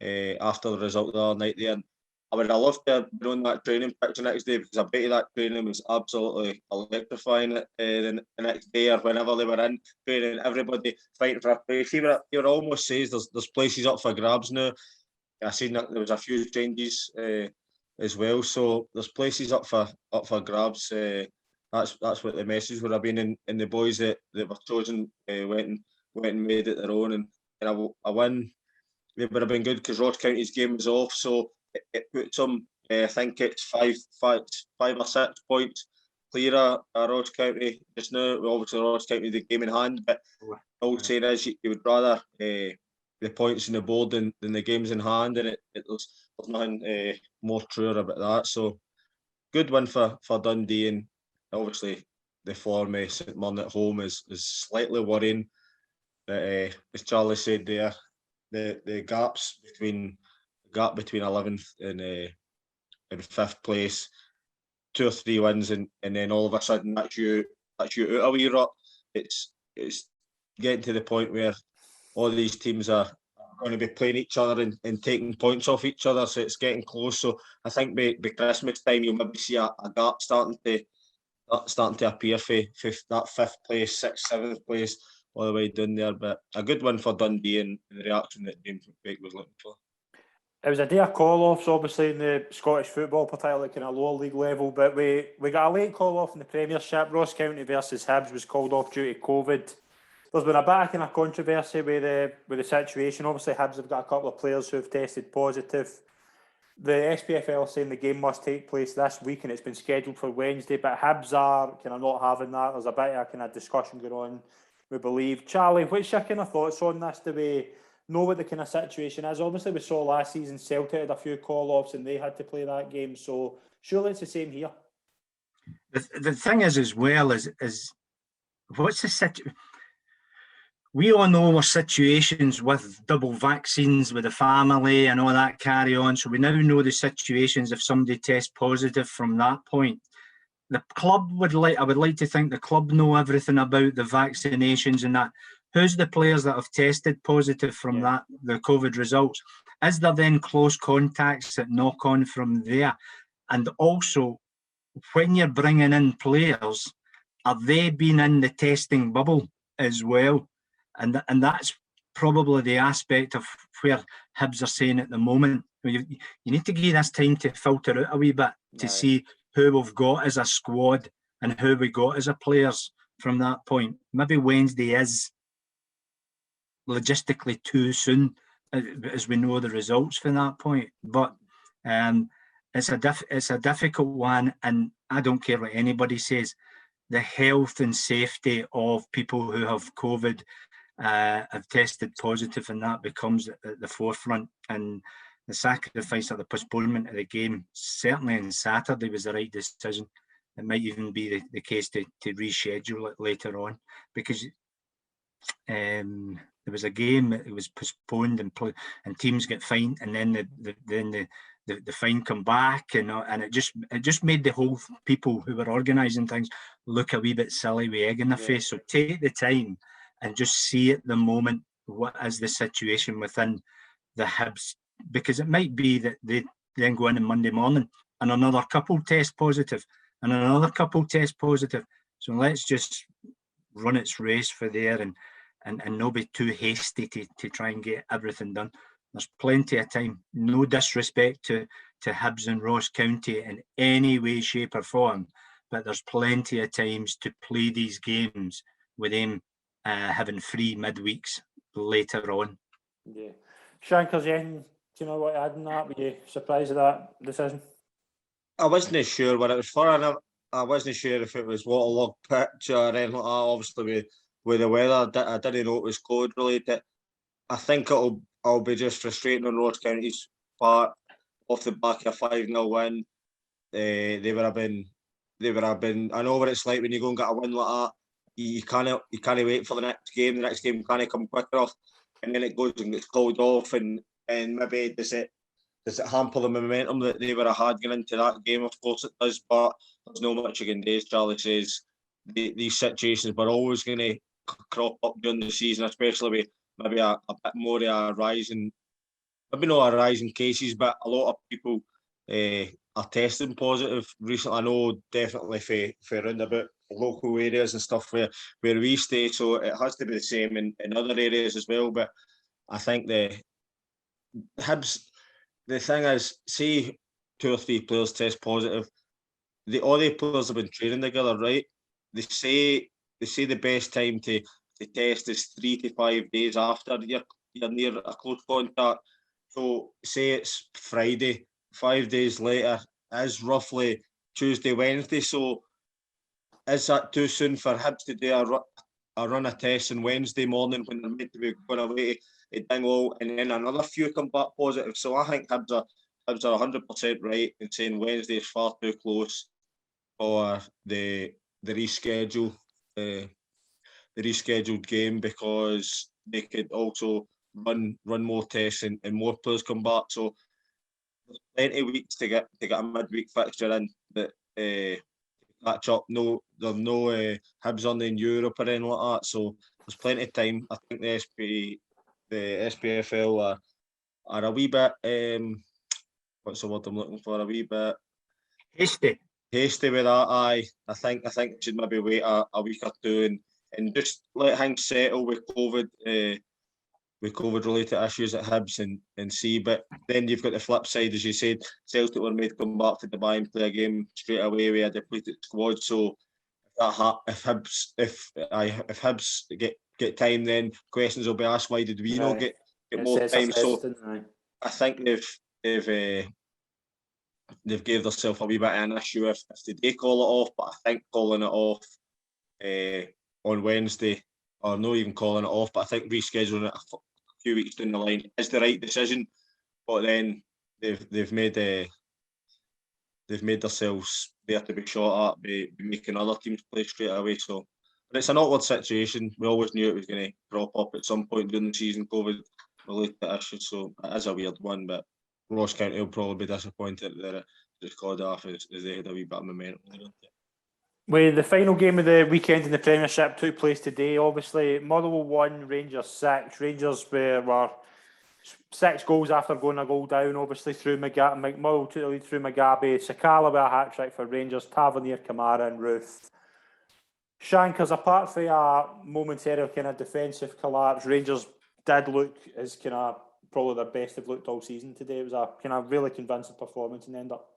and after the result the other night there. And I would have loved to have been on that training pitch the next day, because I bet you that training was absolutely electrifying the next day or whenever they were in training, everybody fighting for a place. You were almost says there's places up for grabs now. I seen that there was a few changes as well, so there's places up for grabs. That's what the message would have been, and the boys that were chosen went and made it their own, and a win, it would have been good, because Ross County's game was off, so it puts them, I think it's 5 or 6 points clear of Ross County just now. Obviously Ross County the game in hand, but all saying is you would rather the points in the board than the games in hand, and there's nothing more truer about that. So good win for Dundee, and obviously the form of St Mirren at home is slightly worrying. But as Charlie said there, the gap between 11th and 5th place, 2 or 3 wins, and then all of a sudden that's you out a wee rut. It's getting to the point where all these teams are going to be playing each other and taking points off each other, so it's getting close. So I think by Christmas time you'll maybe see a gap starting to appear for that 5th place, 6th, 7th place, all the way down there. But a good win for Dundee, and the reaction that James McPake was looking for. It was a day of call-offs, obviously, in the Scottish football, particularly kind of lower league level, but we got a late call-off in the Premiership. Ross County versus Hibs was called off due to COVID. There's been a bit of kind of controversy with the situation. Obviously, Hibs have got a couple of players who have tested positive. The SPFL saying the game must take place this week, and it's been scheduled for Wednesday, but Hibs are kind of not having that. There's a bit of kind of discussion going on, we believe. Charlie, what's your kind of thoughts on this? Do we know what the kind of situation is? Obviously, we saw last season Celtic had a few call-offs and they had to play that game, so surely it's the same here. The thing is, as well, is what's the situation? We all know our situations with double vaccines with the family and all that carry on. So we now know the situations if somebody tests positive from that point. The club I would like to think the club know everything about the vaccinations and that. Who's the players that have tested positive from that, the COVID results? Is there then close contacts that knock on from there? And also, when you're bringing in players, are they being in the testing bubble as well? And that's probably the aspect of where Hibs are saying at the moment. You need to give this time to filter out a wee bit to see who we've got as a squad and who we got as a players from that point. Maybe Wednesday is logistically too soon, as we know the results from that point. But it's a difficult one, and I don't care what anybody says. The health and safety of people who have COVID have tested positive, and that becomes at the forefront. And the sacrifice or the postponement of the game, certainly on Saturday, was the right decision. It might even be the case to reschedule it later on, because there was a game that was postponed and teams get fined, and then the the fine come back, and it just made the whole people who were organising things look a wee bit silly with egg in their face. So take the time and just see at the moment what is the situation within the Hibs, because it might be that they then go in on Monday morning and another couple test positive and another couple test positive. So let's just run its race for there and not be too hasty to try and get everything done. There's plenty of time. No disrespect to Hibs and Ross County in any way, shape or form, but there's plenty of times to play these games with them having free midweeks later on. Yeah. Shankers, do you know what adding that? Were you surprised at that decision? I wasn't sure what it was for. I wasn't sure if it was waterlogged pitch or anything like that. Obviously, with the weather, I didn't know it was code related. I think it'll be just frustrating on Ross County's part off the back of a 5-0 win. They would have been. I know what it's like when you go and get a win like that. You can't wait for the next game. The next game can't come quick enough, and then it goes and gets called off, and maybe does it hamper the momentum that they would have had going into that game? Of course it does, but there's no much you can do. As Charlie says, these situations were always going to crop up during the season, especially with maybe a bit more of a rise in, maybe not a rise in cases, but a lot of people are testing positive recently. I know definitely for around about local areas and stuff where we stay, so it has to be the same in other areas as well. But I think the Hibs, the thing is, say 2 or 3 players test positive, all the players have been training together, right? They say the best time to test is 3 to 5 days after you're near a close contact. So say it's Friday, 5 days later is roughly Tuesday, Wednesday. So is that too soon for Hibs to do a run of tests on Wednesday morning when they're meant to be going away to Dingwall, and then another few come back positive? So I think Hibs are 100% right in saying Wednesday is far too close for the reschedule. The rescheduled game, because they could also run more tests and more players come back. So there's plenty of weeks to get a midweek fixture in that catch up. There's no Hibs on in Europe or anything like that. So there's plenty of time. I think the SPFL are a wee bit what's the word I'm looking for? A wee bit hasty with that. Aye, I think we should maybe wait a week or two and just let things settle with COVID related issues at Hibs and see. But then you've got the flip side, as you said, Celtic were made to come back to Dubai and play a game straight away with a depleted squad. So if Hibs get time, then questions will be asked, why did we not get more time? So I think they've gave themselves a wee bit of an issue if they call it off. But I think calling it off on Wednesday, or not even calling it off, but I think rescheduling it a few weeks down the line is the right decision. But then they've made themselves there to be shot at by making other teams play straight away. So, but it's an awkward situation. We always knew it was going to crop up at some point during the season, COVID related issues. So it is a weird one, but Ross County will probably be disappointed that it's called off as they had a wee bit of momentum. Well, the final game of the weekend in the Premiership took place today. Obviously, Motherwell 1, Rangers 6. Rangers were 6 goals after going a goal down, obviously, through Motherwell took the lead through Mugabe. Sakala with a hat-trick for Rangers, Tavernier, Kamara and Ruth. Shankers, apart from a momentary kind of defensive collapse, Rangers did look as kind of probably their best they've looked all season today. It was a kind of really convincing performance in the end up.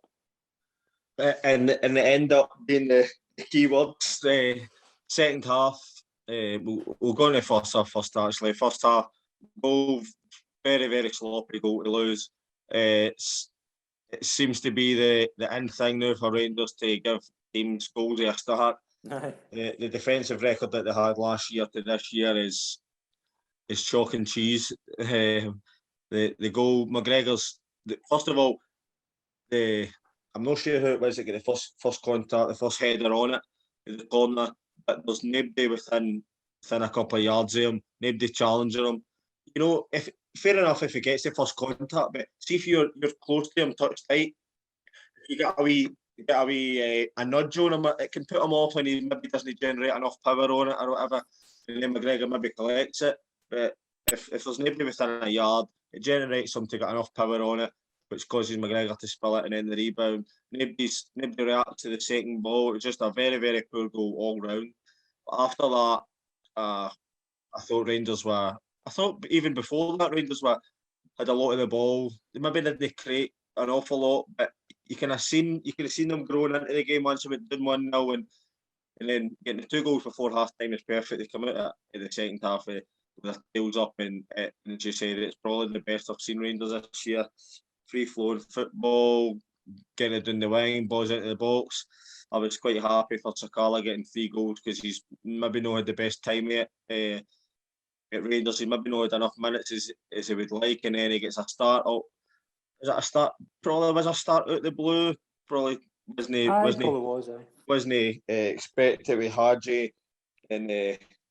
And the end up being the key words. The second half, we'll go into first half first, actually. First half, goal, very, very sloppy goal to lose. It seems to be the end thing now for Rangers to give teams goals a start. The defensive record that they had last year to this year is chalk and cheese. The goal, McGregor's, first of all, I'm not sure who it was that got the first contact, the first header on it, in the corner, but there's nobody within a couple of yards of him, nobody challenging him. you know, if fair enough if he gets the first contact, but see if you're close to him, touch tight, if you get a wee a nudge on him, it can put him off when he maybe doesn't generate enough power on it or whatever, and then McGregor maybe collects it. But if there's nobody within a yard, it generates him to get enough power on it, which causes McGregor to spill it and then the rebound. Nobody reacted to the second ball. It was just a very, very poor goal all round. But after that, I thought Rangers were. I thought even before that, Rangers had a lot of the ball. They maybe didn't create an awful lot, but you could have seen them growing into the game once they went down 1-0 and then getting the 2 goals before half time is perfect. They come out in the second half with their tails up, and as you said, it's probably the best I've seen Rangers this year. Free flowing football, getting it down the wing, balls into the box. I was quite happy for Sakala getting 3 goals because he's maybe not had the best time yet at Rangers. He maybe not had enough minutes as he would like, and then he gets a start. Oh, is it a start? Probably was a start out the blue. Probably wasn't expected with Hadji and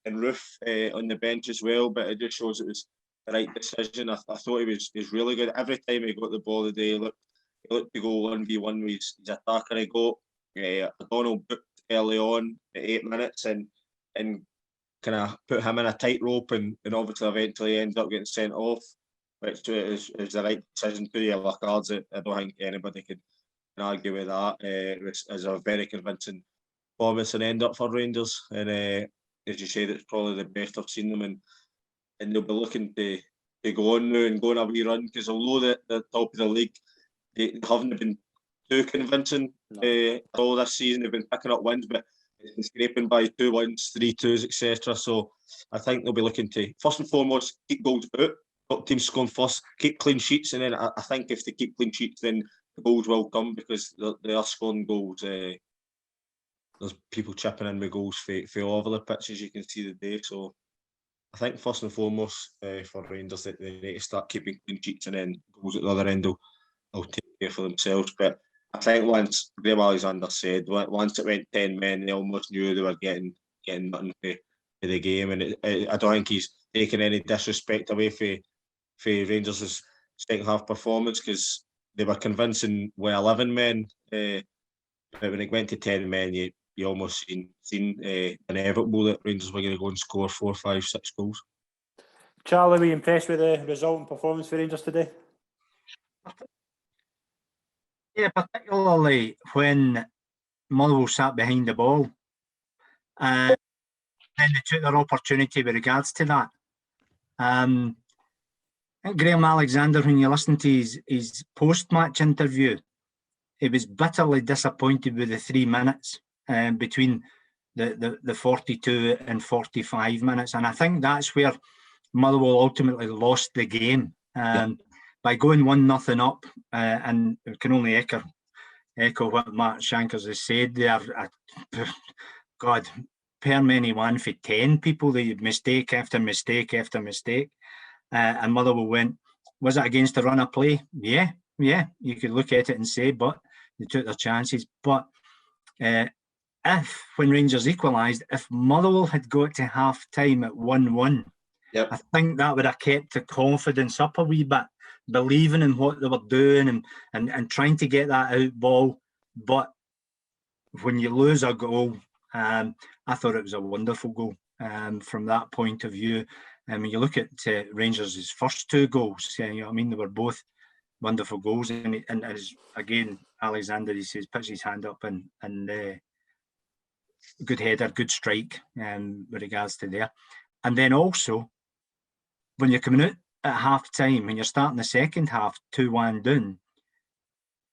Roof on the bench as well, but it just shows it was the right decision. I thought he was really good. Every time he got the ball today, he looked to go 1v1 with his attacker. He got O'Donnell booked early on at 8 minutes and kind of put him in a tightrope and obviously eventually ended up getting sent off, which is the right decision. 2 yellow cards. I don't think anybody can argue with that. It was a very convincing performance and end up for Rangers, and as you said, it's probably the best I've seen them, and they'll be looking to go on now and go on a wee run, because although they're top of the league, they haven't been too convincing all this season. They've been picking up wins, but it's been scraping by 2-1s, 3-2s, etc. So I think they'll be looking to, first and foremost, keep goals out. Top teams scoring first, keep clean sheets, and then I think if they keep clean sheets, then the goals will come, because they are scoring goals. There's people chipping in with goals for all over the pitch, as you can see today. So I think first and foremost for Rangers, that they need to start keeping clean sheets, and then goals at the other end will take care for themselves. But I think once Graham Alexander said, once it went 10 men, they almost knew they were getting nothing for the game, and I don't think he's taking any disrespect away for Rangers' second half performance, because they were convincing with 11 men. But when it went to 10 men, you almost seen inevitable that Rangers were going to go and score 4, 5, 6 goals. Charlie, were you impressed with the result and performance for Rangers today? Yeah, particularly when Motherwell sat behind the ball. And then they took their opportunity with regards to that. I think Graham Alexander, when you listen to his post-match interview, he was bitterly disappointed with the 3 minutes between the 42 and 45 minutes. And I think that's where Motherwell ultimately lost the game. By going 1-0 up, and we can only echo what Mark Shankers has said there. God, per many 1 for 10 people, the mistake after mistake after mistake. And Motherwell went, was it against the run of play? Yeah, you could look at it and say, but they took their chances. But when Rangers equalised, if Motherwell had got to half-time at 1-1, I think that would have kept the confidence up a wee bit, believing in what they were doing and trying to get that out ball. But when you lose a goal, I thought it was a wonderful goal from that point of view. And when you look at Rangers' first 2 goals, you know what I mean, they were both wonderful goals. And as again, Alexander, he says, puts his hand up and good header, good strike with regards to there. And then also, when you're coming out at half time, when you're starting the second half 2-1 down,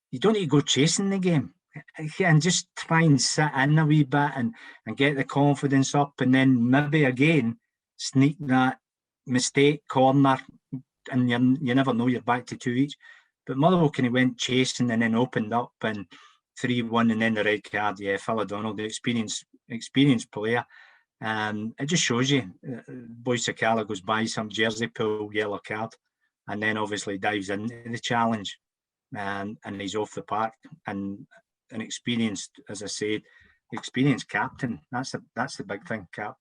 you don't need to go chasing the game, and just try and sit in a wee bit and get the confidence up, and then maybe again sneak that mistake corner, and you never know, you're back to 2 each. But Motherwell kind of went chasing and then opened up, and 3-1, and then the red card. Phil O'Donnell, the experienced player. It just shows you, Boy Sakala goes by some jersey pull, yellow card, and then obviously dives into the challenge, and he's off the park. And an experienced, as I said, experienced captain. That's the big thing, Cap.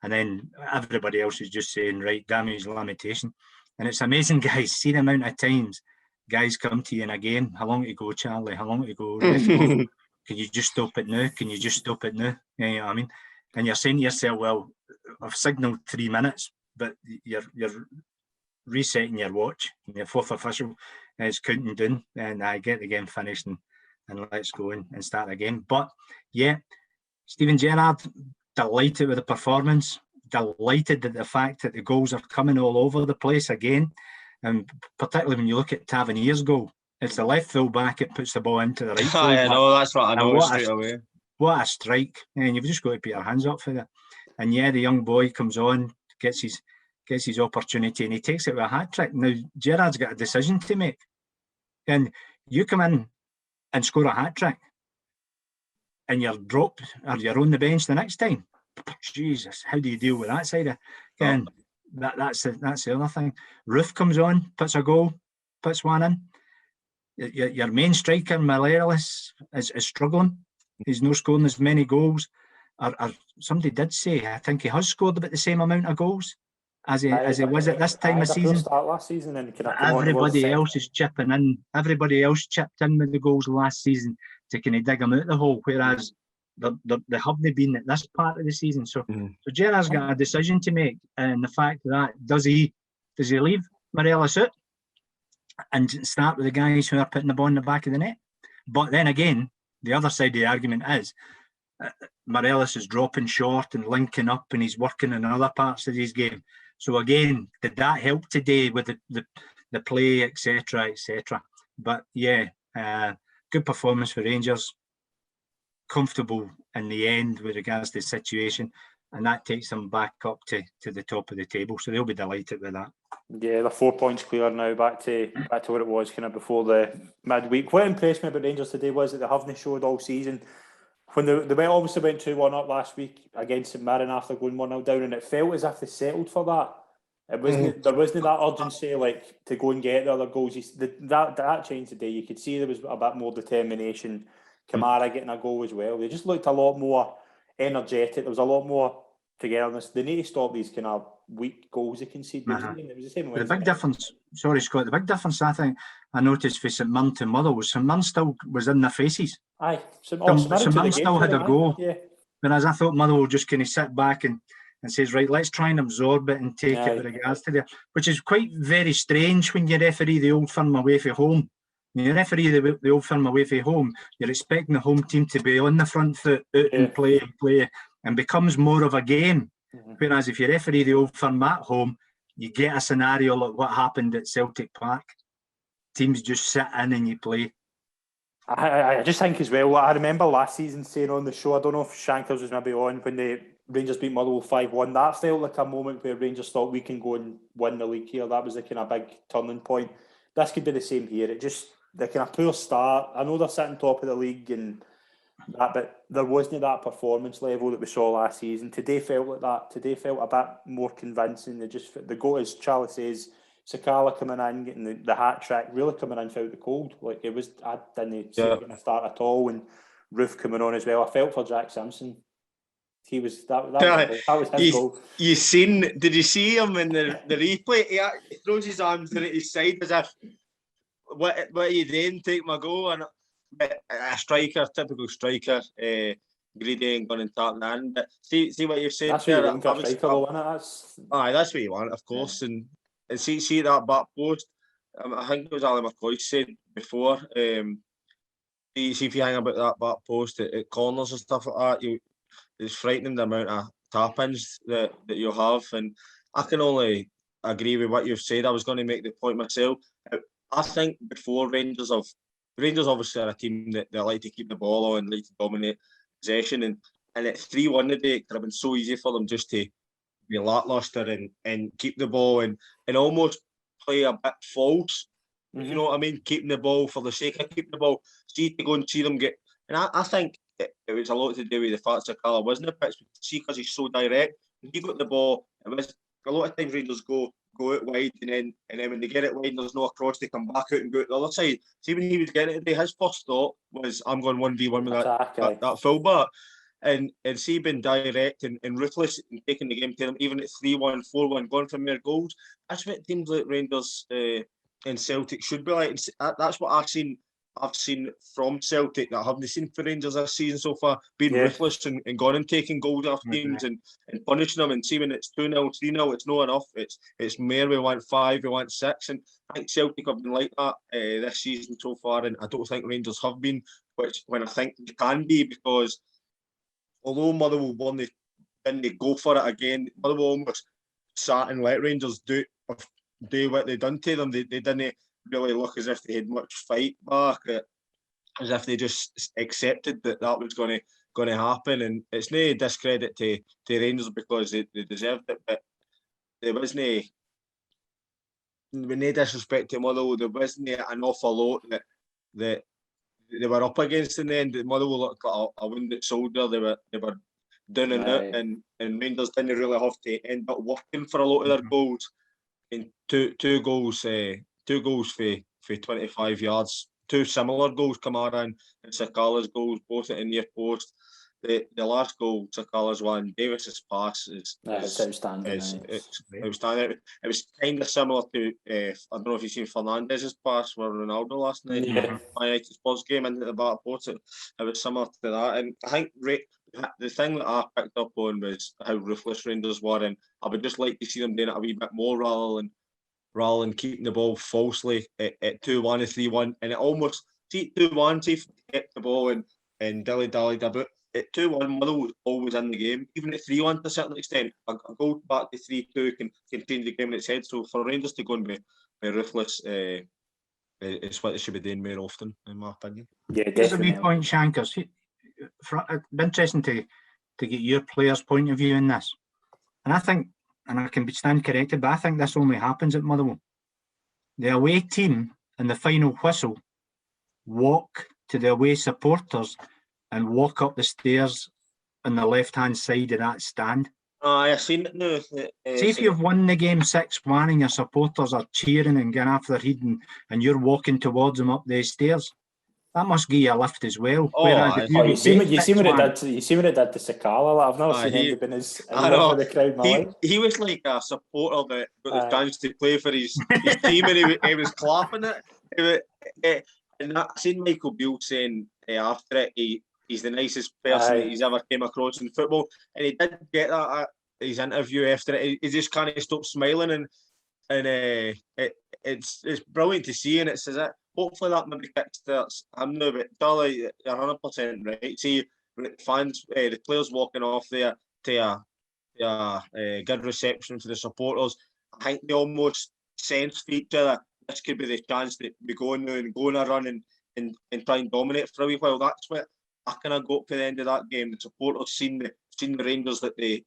And then everybody else is just saying, right, damage limitation. And it's amazing, guys, see the amount of times guys come to you in a game. How long to go, Charlie? How long to go? Can you just stop it now? Can you just stop it now? You know what I mean? And you're saying to yourself, well, I've signalled 3 minutes, but you're resetting your watch. And your fourth official is counting down, and I get the game finished and let's go and start again. But yeah, Steven Gerrard, delighted with the performance, delighted at the fact that the goals are coming all over the place again. And particularly when you look at Tavernier's goal, it's the left full back that puts the ball into the right full back. I know, that's what I know straight away. What a strike. And you've just got to put your hands up for that. And yeah, the young boy comes on, gets his opportunity, and he takes it with a hat-trick. Now, Gerrard's got a decision to make. And you come in and score a hat-trick, and you're dropped, or you're on the bench the next time. Jesus, how do you deal with that side of it? That's the other thing. Roof comes on, puts a goal, puts one in. Your main striker, Morelos, is struggling. He's not scoring as many goals. Or somebody did say, I think he has scored about the same amount of goals as he was at this time of season. Start last season, and everybody else is chipping in. Everybody else chipped in with the goals last season to kind of dig them out the hole, whereas they haven't been at this part of the season. So Gerrard's got a decision to make, and the fact that does he leave Morelos out and start with the guys who are putting the ball in the back of the net? But then again, the other side of the argument is Morelos is dropping short and linking up, and he's working in other parts of his game. So again, did that help today with the play, etc., etc.? But yeah, good performance for Rangers. Comfortable in the end with regards to the situation, and that takes them back up to the top of the table. So they'll be delighted with that. Yeah, they're 4 points clear now, back to what it was kind of before the midweek. What impressed me about Rangers today was that they haven't showed all season. When they obviously went 2-1 up last week against St Mirren after going 1-0 down, and it felt as if they settled for that. It wasn't there wasn't that urgency like to go and get the other goals. That changed today. You could see there was a bit more determination. Kamara getting a goal as well. They just looked a lot more energetic. There was a lot more togetherness. They need to stop these kind of weak goals they concede. It was the same way. The big difference, sorry Scott, the big difference I think I noticed for St Mirren to Motherwell was St Mirren still was in their faces. Aye, St Mirren still had a goal. Yeah. Whereas I thought Motherwell just kind of sit back and says, right, let's try and absorb it and take it with regards to that, which is quite very strange when you referee the Old Firm away from home. When you referee the Old Firm away from home, you're expecting the home team to be on the front foot, out and play, and becomes more of a game. Whereas if you referee the Old Firm at home, you get a scenario like what happened at Celtic Park. Teams just sit in and you play. I just think as well, I remember last season saying on the show, I don't know if Shankers was maybe on, when the Rangers beat Motherwell 5-1, that felt like a moment where Rangers thought we can go and win the league here. That was the kind of big turning point. This could be the same here. It just, the kind of poor start. I know they're sitting top of the league and that, but there wasn't that performance level that we saw last season. Today felt like that. Today felt a bit more convincing. They go, as Charlie says, Sakala coming in, getting the hat trick, really coming in out the cold. Like it was, I didn't see it going to start at all. And Roof coming on as well. I felt for Jack Simpson. He was that was his goal. Did you see him in the replay? He throws his arms to his side as if, what are you doing? Take my goal. And a striker, typical striker, greedy and going and tap the hand. But see what you've said. That's what you want for a striker, though, isn't it? That's what you want, of course. Yeah. And see that back post. I think it was Ali McCoy said before. See if you hang about that back post at corners and stuff like that, it's frightening the amount of tap-ins that you have. And I can only agree with what you've said. I was going to make the point myself. I think before Rangers obviously are a team that they like to keep the ball on, like to dominate possession, and at 3-1 today, it could have been so easy for them just to be lacklustre and keep the ball and almost play a bit false. You know what I mean? Keeping the ball for the sake of keeping the ball. See to go and see them get. And I think it was a lot to do with the fact that Sakala wasn't a pitch. See, because he's so direct. When he got the ball, it was a lot of times Rangers go out wide, and then when they get it wide, there's no across. They come back out and go to the other side. See, when he was getting it today, his first thought was, "I'm going 1v1 with that full back." and see being direct and ruthless and taking the game to them, even at 3-1, 4-1, going for mere goals. That's what teams like Rangers and Celtic should be like. That's what I've seen from Celtic that I haven't seen for Rangers this season so far, being ruthless and going and taking goals off teams and punishing them, and see when it's 2-0, 3-0, it's not enough. It's more, we want 5, we want 6, and I think Celtic have been like that this season so far, and I don't think Rangers have been, which when I think they can be, because although Motherwell won, they go for it again. Motherwell almost sat and let Rangers do what they done to them. They didn't really look as if they had much fight back, as if they just accepted that was going to happen. And it's no discredit to Rangers because they deserved it, but there wasn't, with no disrespect to Motherwell, there wasn't an awful lot that they were up against in the end. Motherwell looked like a wounded soldier. They were down and out, and Rangers didn't really have to end up working for a lot of their goals. And two goals for 25 yards. Two similar goals, Kamara and Sakala's goals, both at the near post. The last goal, Sakala's one, Davis's pass is outstanding. Outstanding. It was kind of similar to I don't know if you've seen Fernandez's pass for Ronaldo last night. My United Sports game into the back post. It was similar to that, and I think the thing that I picked up on was how ruthless Rangers were, and I would just like to see them doing it a wee bit more rather than keeping the ball falsely at 2-1 or 3-1, and it almost see 2-1, see if they get the ball and dilly-dallied a bit. At 2-1, Motherwell was always in the game. Even at 3-1 to a certain extent, a goal back to 3-2 can change the game in its head. So for Rangers to go and be ruthless, it's what they should be doing more often, in my opinion. Yeah, definitely. There's a wee point, Shankers. It'd be interesting to get your players' point of view in this. And I think, and I can stand corrected, but I think this only happens at Motherwell. The away team in the final whistle walk to the away supporters and walk up the stairs on the left-hand side of that stand. I've seen it now. See if you've won the game 6-1 and your supporters are cheering and getting after their head and you're walking towards them up the stairs. That must give you a lift as well. You see what it did to Sakala. I've never seen anybody as love with the crowd in my life. He was like a supporter that got the chance to play for his team, and he was clapping it. And I've seen Michael Beale saying after it, he's the nicest person that he's ever came across in football, and he did get that at his interview after it. He just can't stop smiling, and it's brilliant to see, and it's as it. Hopefully that maybe kickstarts. I'm no, but Charlie, you're 100% right. See, fans, the players walking off there to a good reception for the supporters. I think they almost sense for each other. This could be the chance that we go on now and go on a run and try and dominate for a wee while. That's what I kind of got to the end of that game. The supporters seen the Rangers that they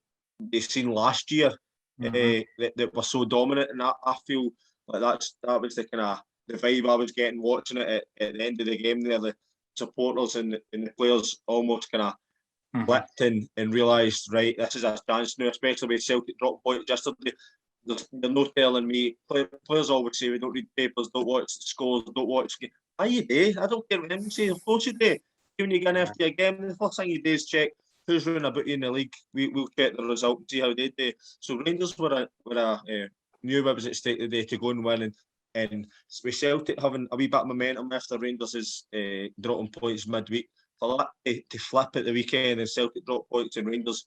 seen last year that were so dominant, and I feel like that was the kind of the vibe I was getting watching it at the end of the game there. The supporters and the players almost kind of clicked and realised, right, this is a chance now, especially with Celtic drop points yesterday. They're no telling me. Players always say we don't read papers, don't watch scores, don't watch games. Why you do? I don't care what anyone says. Of course you do. When you get after your game, the first thing you do is check who's running about you in the league. We'll check the result and see how they do. So Rangers knew what was at stake today to go and win, and with Celtic having a wee bit of momentum after Rangers is dropping points midweek, for that to flip at the weekend and Celtic drop points and Rangers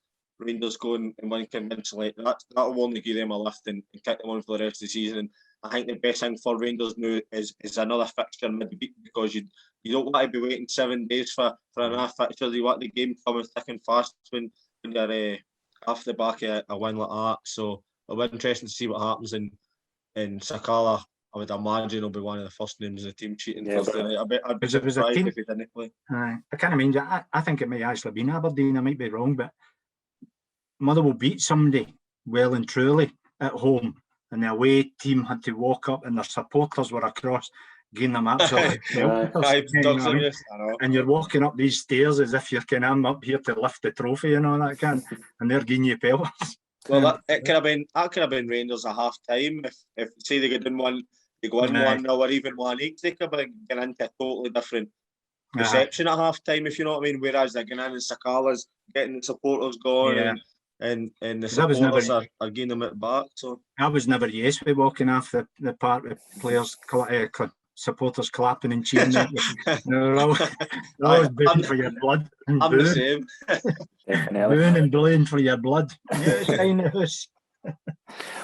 go and win convincingly, that'll only give them a lift and kick them on for the rest of the season. And I think the best thing for Rangers now is another fixture midweek, because you don't want to be waiting 7 days for another fixture. You want the game coming thick and fast when you're off the back of a win like that. So it'll be interesting to see what happens. And Sakala, I would imagine, will be one of the first names in the team cheating Thursday night. I'd be surprised if he didn't play. I can't imagine. I think it might actually been Aberdeen. I might be wrong, but Motherwell beat somebody well and truly at home, and the away team had to walk up, and their supporters were across, giving them absolutely and you're walking up these stairs as if you're kind of, I'm up here to lift the trophy and all that kind, and they're giving you pelters. Well, that could have been Rangers at half time. If say they go in 1-0 or even 1-8, they could have been into a totally different reception at half time, if you know what I mean. Whereas they're going in and Sakala's getting the supporters going, and the supporters are getting them at back. So I was never used to walking off the park with players, supporters clapping and cheering. They're always booing for your blood. I'm the same. Definitely. Booing and blowing for your blood.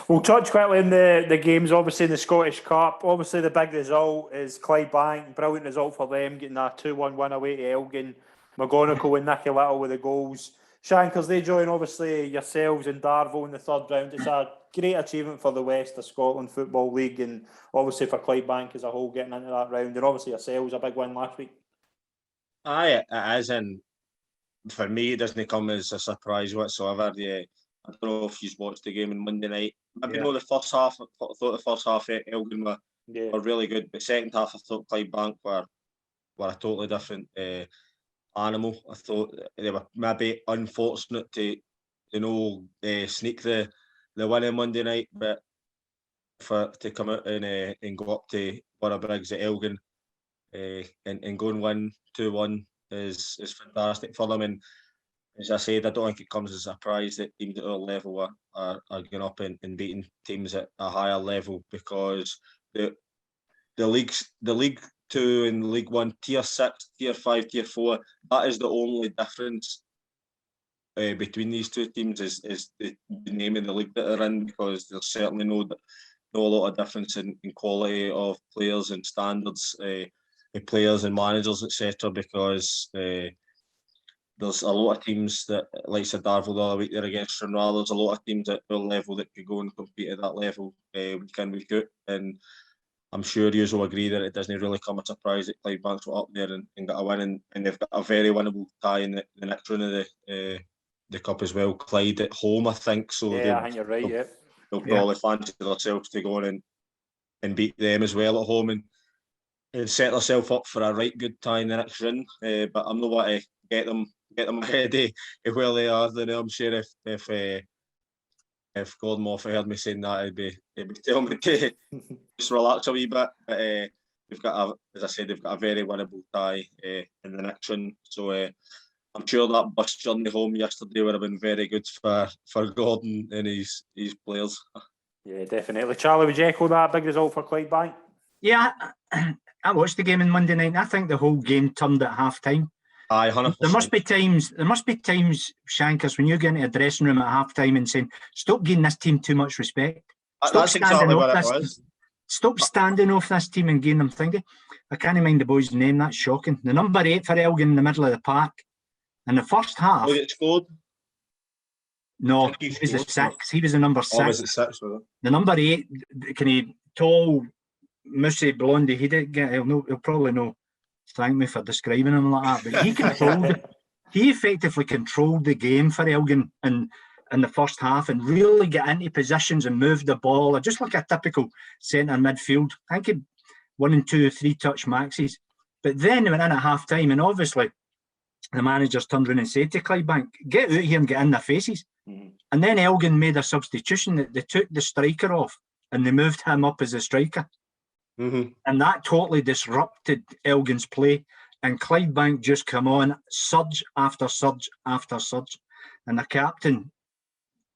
We'll touch quickly on the games, obviously in the Scottish Cup. Obviously the big result is Clydebank. Brilliant result for them, getting that 2-1 win away to Elgin. McGonigal and Nicky Little with the goals. Shankers, they join obviously yourselves and Darvel in the third round. It's a great achievement for the West of Scotland Football League, and obviously for Clydebank as a whole getting into that round, and obviously yourselves a big win last week. Aye, it is, and for me it doesn't come as a surprise whatsoever. I don't know if you've watched the game on Monday night. Maybe know the first half. I thought the first half Elgin were really good, but second half I thought Clydebank were a totally different animal. I thought they were maybe unfortunate to sneak the win on Monday night, but to come out and go up to Borough at Elgin and go and win 2-1 is fantastic for them. And as I said, I don't think it comes as a surprise that teams at our level are going up and beating teams at a higher level, because the League 2 and League 1, Tier 6, Tier 5, Tier 4, that is the only difference between these two teams is the name of the league that they're in, because there's certainly no lot of difference in quality of players and standards, players and managers, etc. Because there's a lot of teams that, like Darvel the other week, they're against Stranraer. There's a lot of teams at their level that could go and compete at that level week in, week out. And I'm sure you will agree that it doesn't really come as a surprise that Clydebank's were up there and got a win, and they've got a very winnable tie in the next round of the cup as well. Clyde at home, I think. So I think you're right. They'll probably fancy themselves to go on and beat them as well at home and set themselves up for a right good tie in the next round. But I'm not want to get them ahead of where they are. Then I'm sure if Gordon Moffat heard me saying that, he'd be telling me to just relax a wee bit. But they've got a very winnable tie in the next one. So I'm sure that bus journey home yesterday would have been very good for Gordon and his players. Yeah, definitely. Charlie, would you echo that big result for Clydebank? Yeah, I watched the game on Monday night, and I think the whole game turned at half time. Aye, 100%. There must be times, Shankers, when you get into a dressing room at half time and saying, stop giving this team too much respect. That's exactly what it was. Stop standing off this team and giving them thinking. I can't mind the boy's name, that's shocking. The number 8 for Elgin in the middle of the park. In the first half. Was it scored? No, he was the 6. He was the number 6. Oh, was it 6? Was it? The number 8, tall, mousy, blondie, he'll probably know. Thank me for describing him like that, but he controlled it. He effectively controlled the game for Elgin in the first half and really get into positions and move the ball, just like a typical centre midfield. I think he 1 and 2 or 3 touch maxes. But then they went in at half time, and obviously the managers turned around and said to Clydebank, get out here and get in their faces. And then Elgin made a substitution that they took the striker off and they moved him up as a striker. And that totally disrupted Elgin's play. And Clydebank just come on, surge after surge after surge. And the captain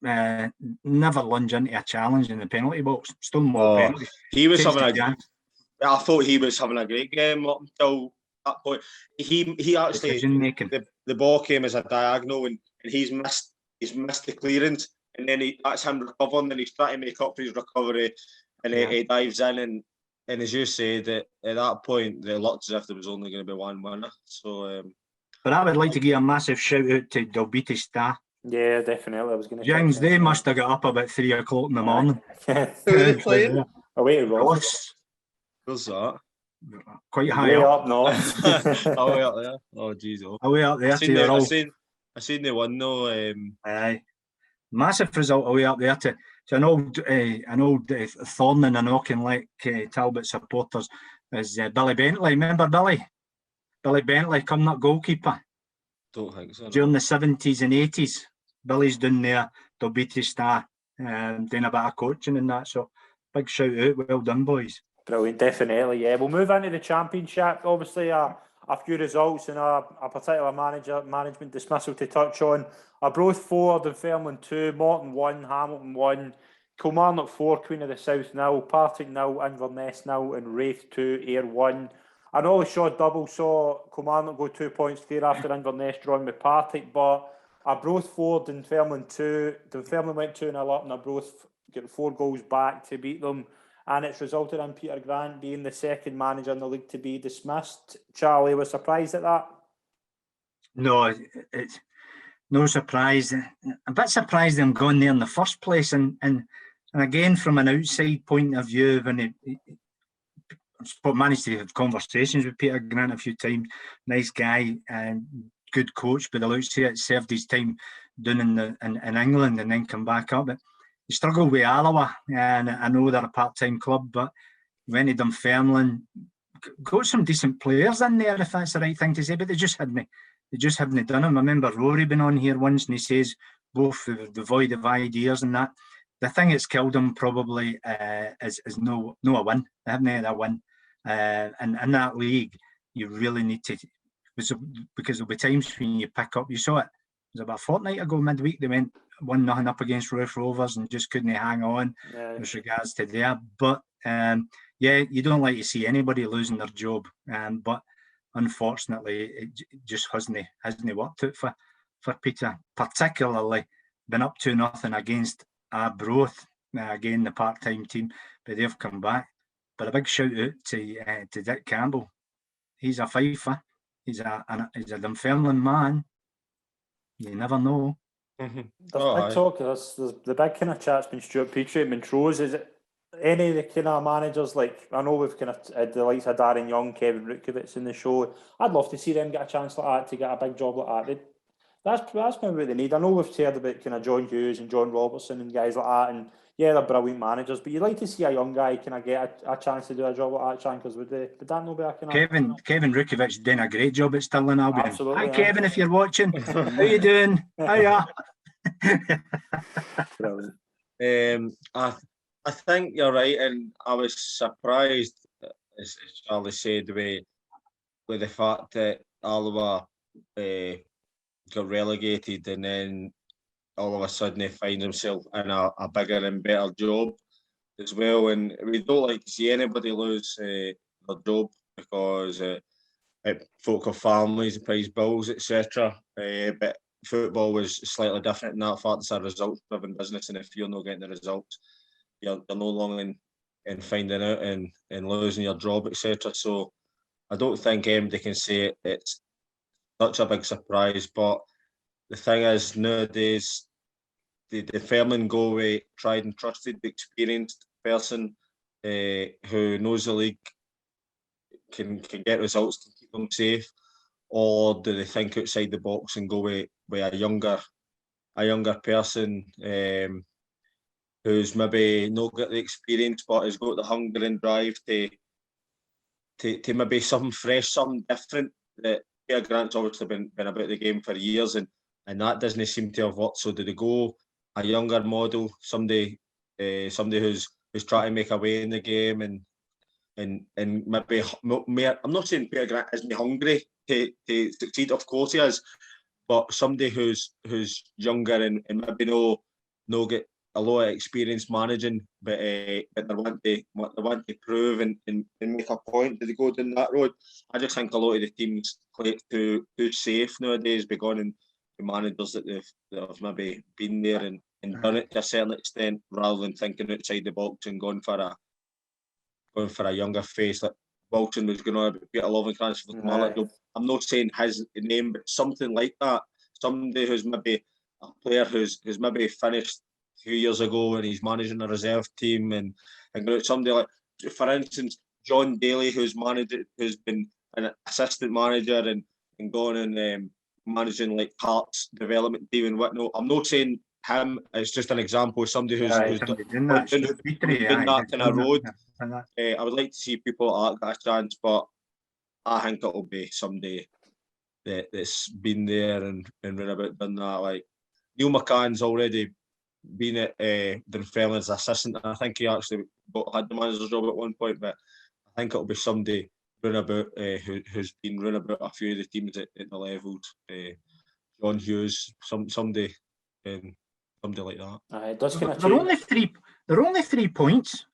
never lunged into a challenge in the penalty box. Stonewall penalty. I thought he was having a great game up until that point. He actually, the ball came as a diagonal and he's missed the clearance. And then that's him recovering, and he's trying to make up for his recovery. And he dives in and as you said, at that point, it looked as if there was only going to be one winner. So, but I would like to give a massive shout out to Dalbeattie Star. Yeah, definitely. I was going to. James, they must have got up about 3 o'clock in the morning. Who were they playing? Away to Ross. Where's that? Quite high up north. Way up there. Oh, jeez. Away up there. I seen they won though. Aye, massive result away up there to an old thorn in the knocking like Talbot supporters is Billy Bentley. Remember Billy? Billy Bentley, coming up goalkeeper. Don't think so. During the 70s and 80s, Billy's down there. Dalbeattie Star, doing a bit of coaching and that. So big shout out, well done, boys. Brilliant, definitely. Yeah, we'll move into the championship. Obviously, a a few results and a particular management dismissal to touch on. Arbroath 4, Dunfermline 2, Morton 1, Hamilton 1, Kilmarnock 4, Queen of the South 0, Partick 0, Inverness 0, and Wraith 2, Ayr 1. I know the Shaw double saw Kilmarnock go 2 points clear after Inverness drawing with Partick, but Arbroath 4, Dunfermline 2. Dunfermline went 2-0 up and Arbroath got 4 goals back to beat them. And it's resulted in Peter Grant being the second manager in the league to be dismissed. Charlie, was surprised at that? No, it's no surprise. A bit surprised I'm going there in the first place. And again, from an outside point of view, when I've managed to have conversations with Peter Grant a few times, nice guy and good coach, but the looks it served his time down in England and then come back up. But he struggled with Alloa, and I know they're a part-time club, but went to Dunfermline, got some decent players in there, if that's the right thing to say, but they just hadn't done them. I remember Rory been on here once, and he says both devoid of ideas and that. The thing that's killed them probably is no a win. They haven't had a win, and in that league, you really need to, because there'll be times when you pick up. You saw it. It was about a fortnight ago, midweek. They went 1-0 up against Royal Rovers and just couldn't hang on with regards to there. But you don't like to see anybody losing their job. But unfortunately, it just hasn't worked out for Peter. Particularly been up 2-0 against Arbroath, again the part-time team, but they've come back. But a big shout out to Dick Campbell. He's a Fifer. He's a Dunfermline man. You never know. Mm-hmm. There's big talk. There's the big kind of chat's been Stuart Petrie at Montrose. Is it any of the kind of managers, like, I know we've kind of the likes of Darren Young, Kevin Rutkowitz in the show. I'd love to see them get a chance like that, to get a big job like that. That's maybe what they need. I know we've heard about kind of John Hughes and John Robertson and guys like that, and yeah, they're brilliant managers, but you'd like to see a young guy kind of get a chance to do a job like that, Shankers. Would that not be a kind of... Kevin Rutkowitz doing a great job at Stirling Albion. Absolutely. Hi, Kevin, if you're watching. How you doing? Hiya. I think you're right, and I was surprised, as Charlie said, with the fact that Alloa got relegated, and then all of a sudden he finds himself in a bigger and better job as well. And we don't like to see anybody lose their job, because folk have families, pays bills, etc. But football was slightly different in that fact. It's a results-driven business, and if you're not getting the results, you're no longer in finding out and losing your job, etc. So I don't think anybody can say it's such a big surprise. But the thing is, nowadays, the Dunfermline go with tried and trusted, experienced person who knows the league, can get results to keep them safe, or do they think outside the box and go with a younger person who's maybe not got the experience but has got the hunger and drive to maybe something fresh, something different? That Peter Grant's obviously been about the game for years, and that doesn't seem to have worked. So do they go a younger model, somebody who's trying to make a way in the game, and maybe more, I'm not saying Peter Grant isn't hungry to succeed, of course he is, but somebody who's younger and maybe no get a lot of experience managing, but they want to prove and make a point. Do they go down that road? I just think a lot of the teams play too safe nowadays, by going and the managers that have maybe been there and done it to a certain extent, rather than thinking outside the box and going for a younger face. Like Wilson was going on about Peter Lovencrantz for the I'm not saying his name, but something like that. Somebody who's maybe a player who's maybe finished a few years ago and he's managing a reserve team, and somebody like, for instance, John Daly, who's been an assistant manager and gone and managing like Hearts development team and whatnot. I'm not saying him, it's just an example of somebody who's done that kind of road. I would like to see people like that get a chance, but I think it'll be somebody that's been there and run about done that. Like Neil McCann's already been at Dunfermline as assistant, and I think he actually had the manager's job at one point, but I think it'll be somebody runabout, who's been runabout a few of the teams at the levels. John Hughes, somebody like that. It does kind of They're only 3 points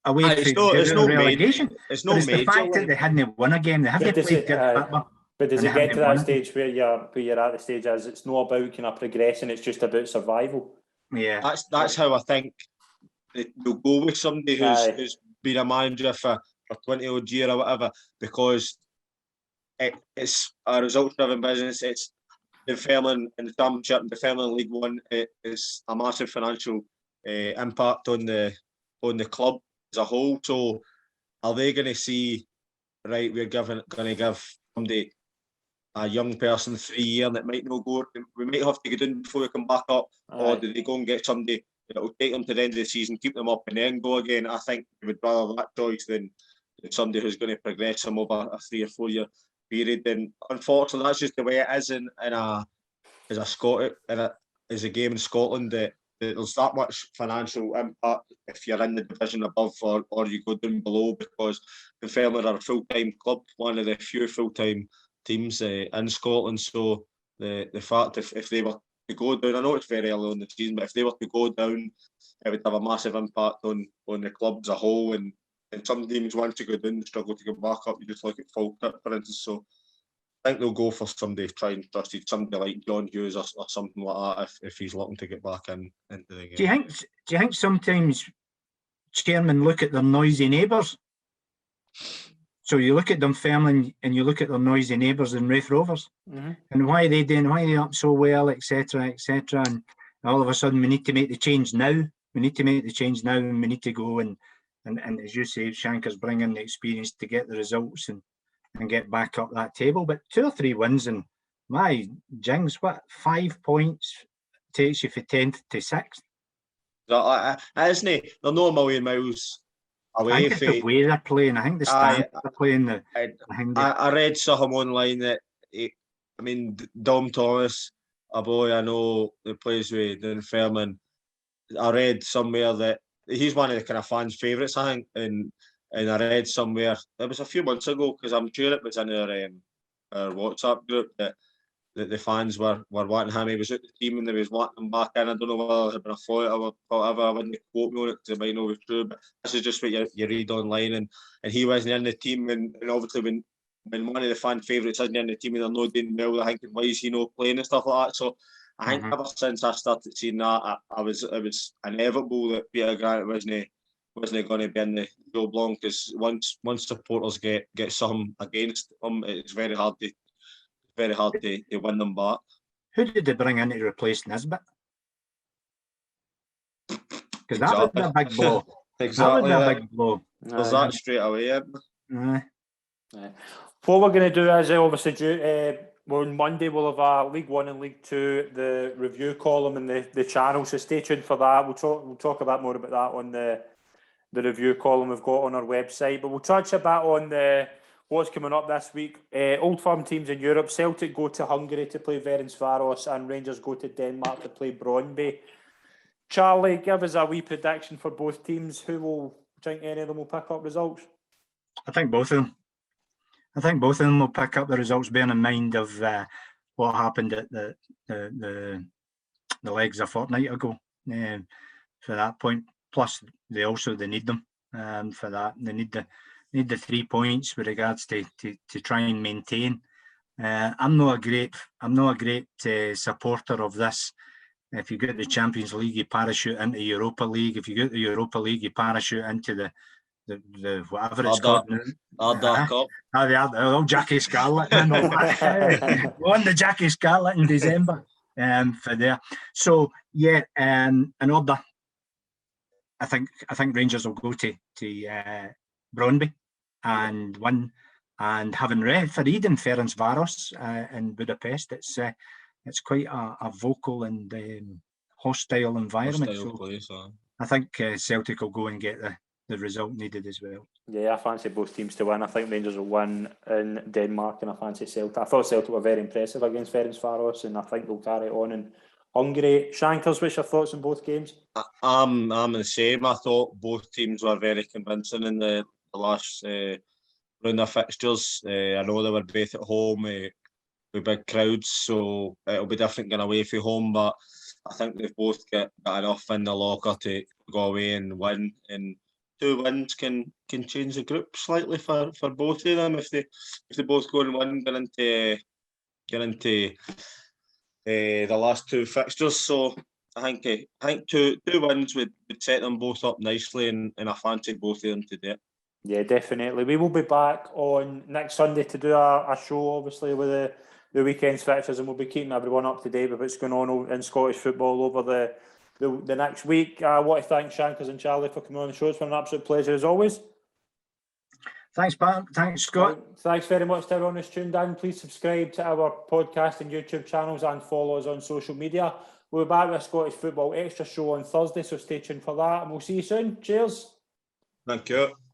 away from relegation. It's no major. The fact that they hadn't won a game, they haven't played good. But does it get to that stage where you're at the stage as it's not about kind of progressing, it's just about survival? Yeah, that's how I think they'll go with somebody who's been a manager for 20 odd years or whatever, because it's a results-driven business. It's Dunfermline in the Championship, and Dunfermline in League One. It is a massive financial impact on the club as a whole. So, are they going to see, right? We're going to give somebody, a young person, 3 years that might not go. We might have to get in before we come back up, or do they go and get somebody that will take them to the end of the season, keep them up, and then go again? I think we would rather that choice than somebody who's going to progress them over a 3 or 4 year period. And unfortunately, that's just the way it is as a game in Scotland, that there's that much financial impact if you're in the division above or you go down below, because Dunfermline are a full-time club, one of the few full-time teams in Scotland. So the fact if they were to go down, I know it's very early on the season, but if they were to go down, it would have a massive impact on the club as a whole. And some teams want to go down and struggle to get back up. You just look at Falkirk, for instance. So I think they'll go for somebody trusted, somebody like John Hughes or something like that, if he's looking to get back into the game. Do you think sometimes chairmen look at their noisy neighbours? So you look at Dunfermline and you look at their noisy neighbours in Raith Rovers, and why are they doing? Why are they up so well, etc., etc. And all of a sudden we need to make the change now. We need to make the change now, and we need to go and as you say, Shankers bring in the experience to get the results and get back up that table. But 2 or 3 wins, and my jings, what, 5 points takes you from 10th to 6th? Isn't it? They're not a million miles away. I think the way they're playing, I think the style they're playing. I read something online that Dom Thomas, a boy I know that plays with Dunfermline, I read somewhere that he's one of the kind of fans' favourites, I think, and I read somewhere, it was a few months ago, because I'm sure it was in our WhatsApp group, that the fans were wanting him. He was at the team and they was wanting him back in. I don't know whether there had been a fight or whatever. I wouldn't quote me on it because it might not be true, but this is just what you read online. And he wasn't in the team, and obviously when one of the fan favourites isn't in the team and they're not doing well, I think, why is he not playing and stuff like that? So I think ever since I started seeing that, it was inevitable that Peter Grant wasn't going to be in the job long, because once supporters get some against him, it's very hard to win them back. Who did they bring in to replace Nisbet? Because that would be a big blow. Exactly. That would be a big blow. There's that straight away. What we're going to do is obviously on Monday we'll have a League One and League Two, the review column and the channel, so stay tuned for that. We'll talk a bit more about that on the review column we've got on our website, but we'll touch a bit on what's coming up this week. Old Firm teams in Europe: Celtic go to Hungary to play Ferencváros and Rangers go to Denmark to play Brøndby. Charlie, give us a wee prediction for both teams. Do you think any of them will pick up results? I think both of them. Will pick up the results, bearing in mind of what happened at the legs a fortnight ago. For that point, plus they need them for that. They need the 3 points with regards to try and maintain. I'm not a great supporter of this. If you get the Champions League, you parachute into Europa League. If you get the Europa League, you parachute into the whatever it's called. The Jackie Scarlet. Won the Jackie Scarlet in December for there. So yeah, in order, I think Rangers will go to Brøndby and win. And having refereed in Ferencváros in Budapest, it's quite a vocal and hostile environment. I think Celtic will go and get the result needed as well. Yeah, I fancy both teams to win. I think Rangers will win in Denmark, and I fancy Celtic. I thought Celtic were very impressive against Ferencváros, and I think they'll carry it on in Hungary. Shankers, what's your thoughts on both games? I'm the same. I thought both teams were very convincing in the last their fixtures. I know they were both at home with big crowds, so it'll be different going away from home. But I think they've both got enough in the locker to go away and win. And 2 wins can change the group slightly for both of them if they both go and win, get into the last 2 fixtures. So I think two wins would set them both up nicely, and I fancy both of them to do it. Yeah, definitely. We will be back on next Sunday to do a show, obviously, with the weekend's fixtures, and we'll be keeping everyone up to date with what's going on in Scottish football over the next week. I want to thank Shankers and Charlie for coming on the show. It's been an absolute pleasure as always. Thanks, Pat. Thanks, Scott. Thanks very much to everyone who's tuned in. Please subscribe to our podcast and YouTube channels and follow us on social media. We'll be back with a Scottish Football Extra show on Thursday, so stay tuned for that, and we'll see you soon. Cheers. Thank you.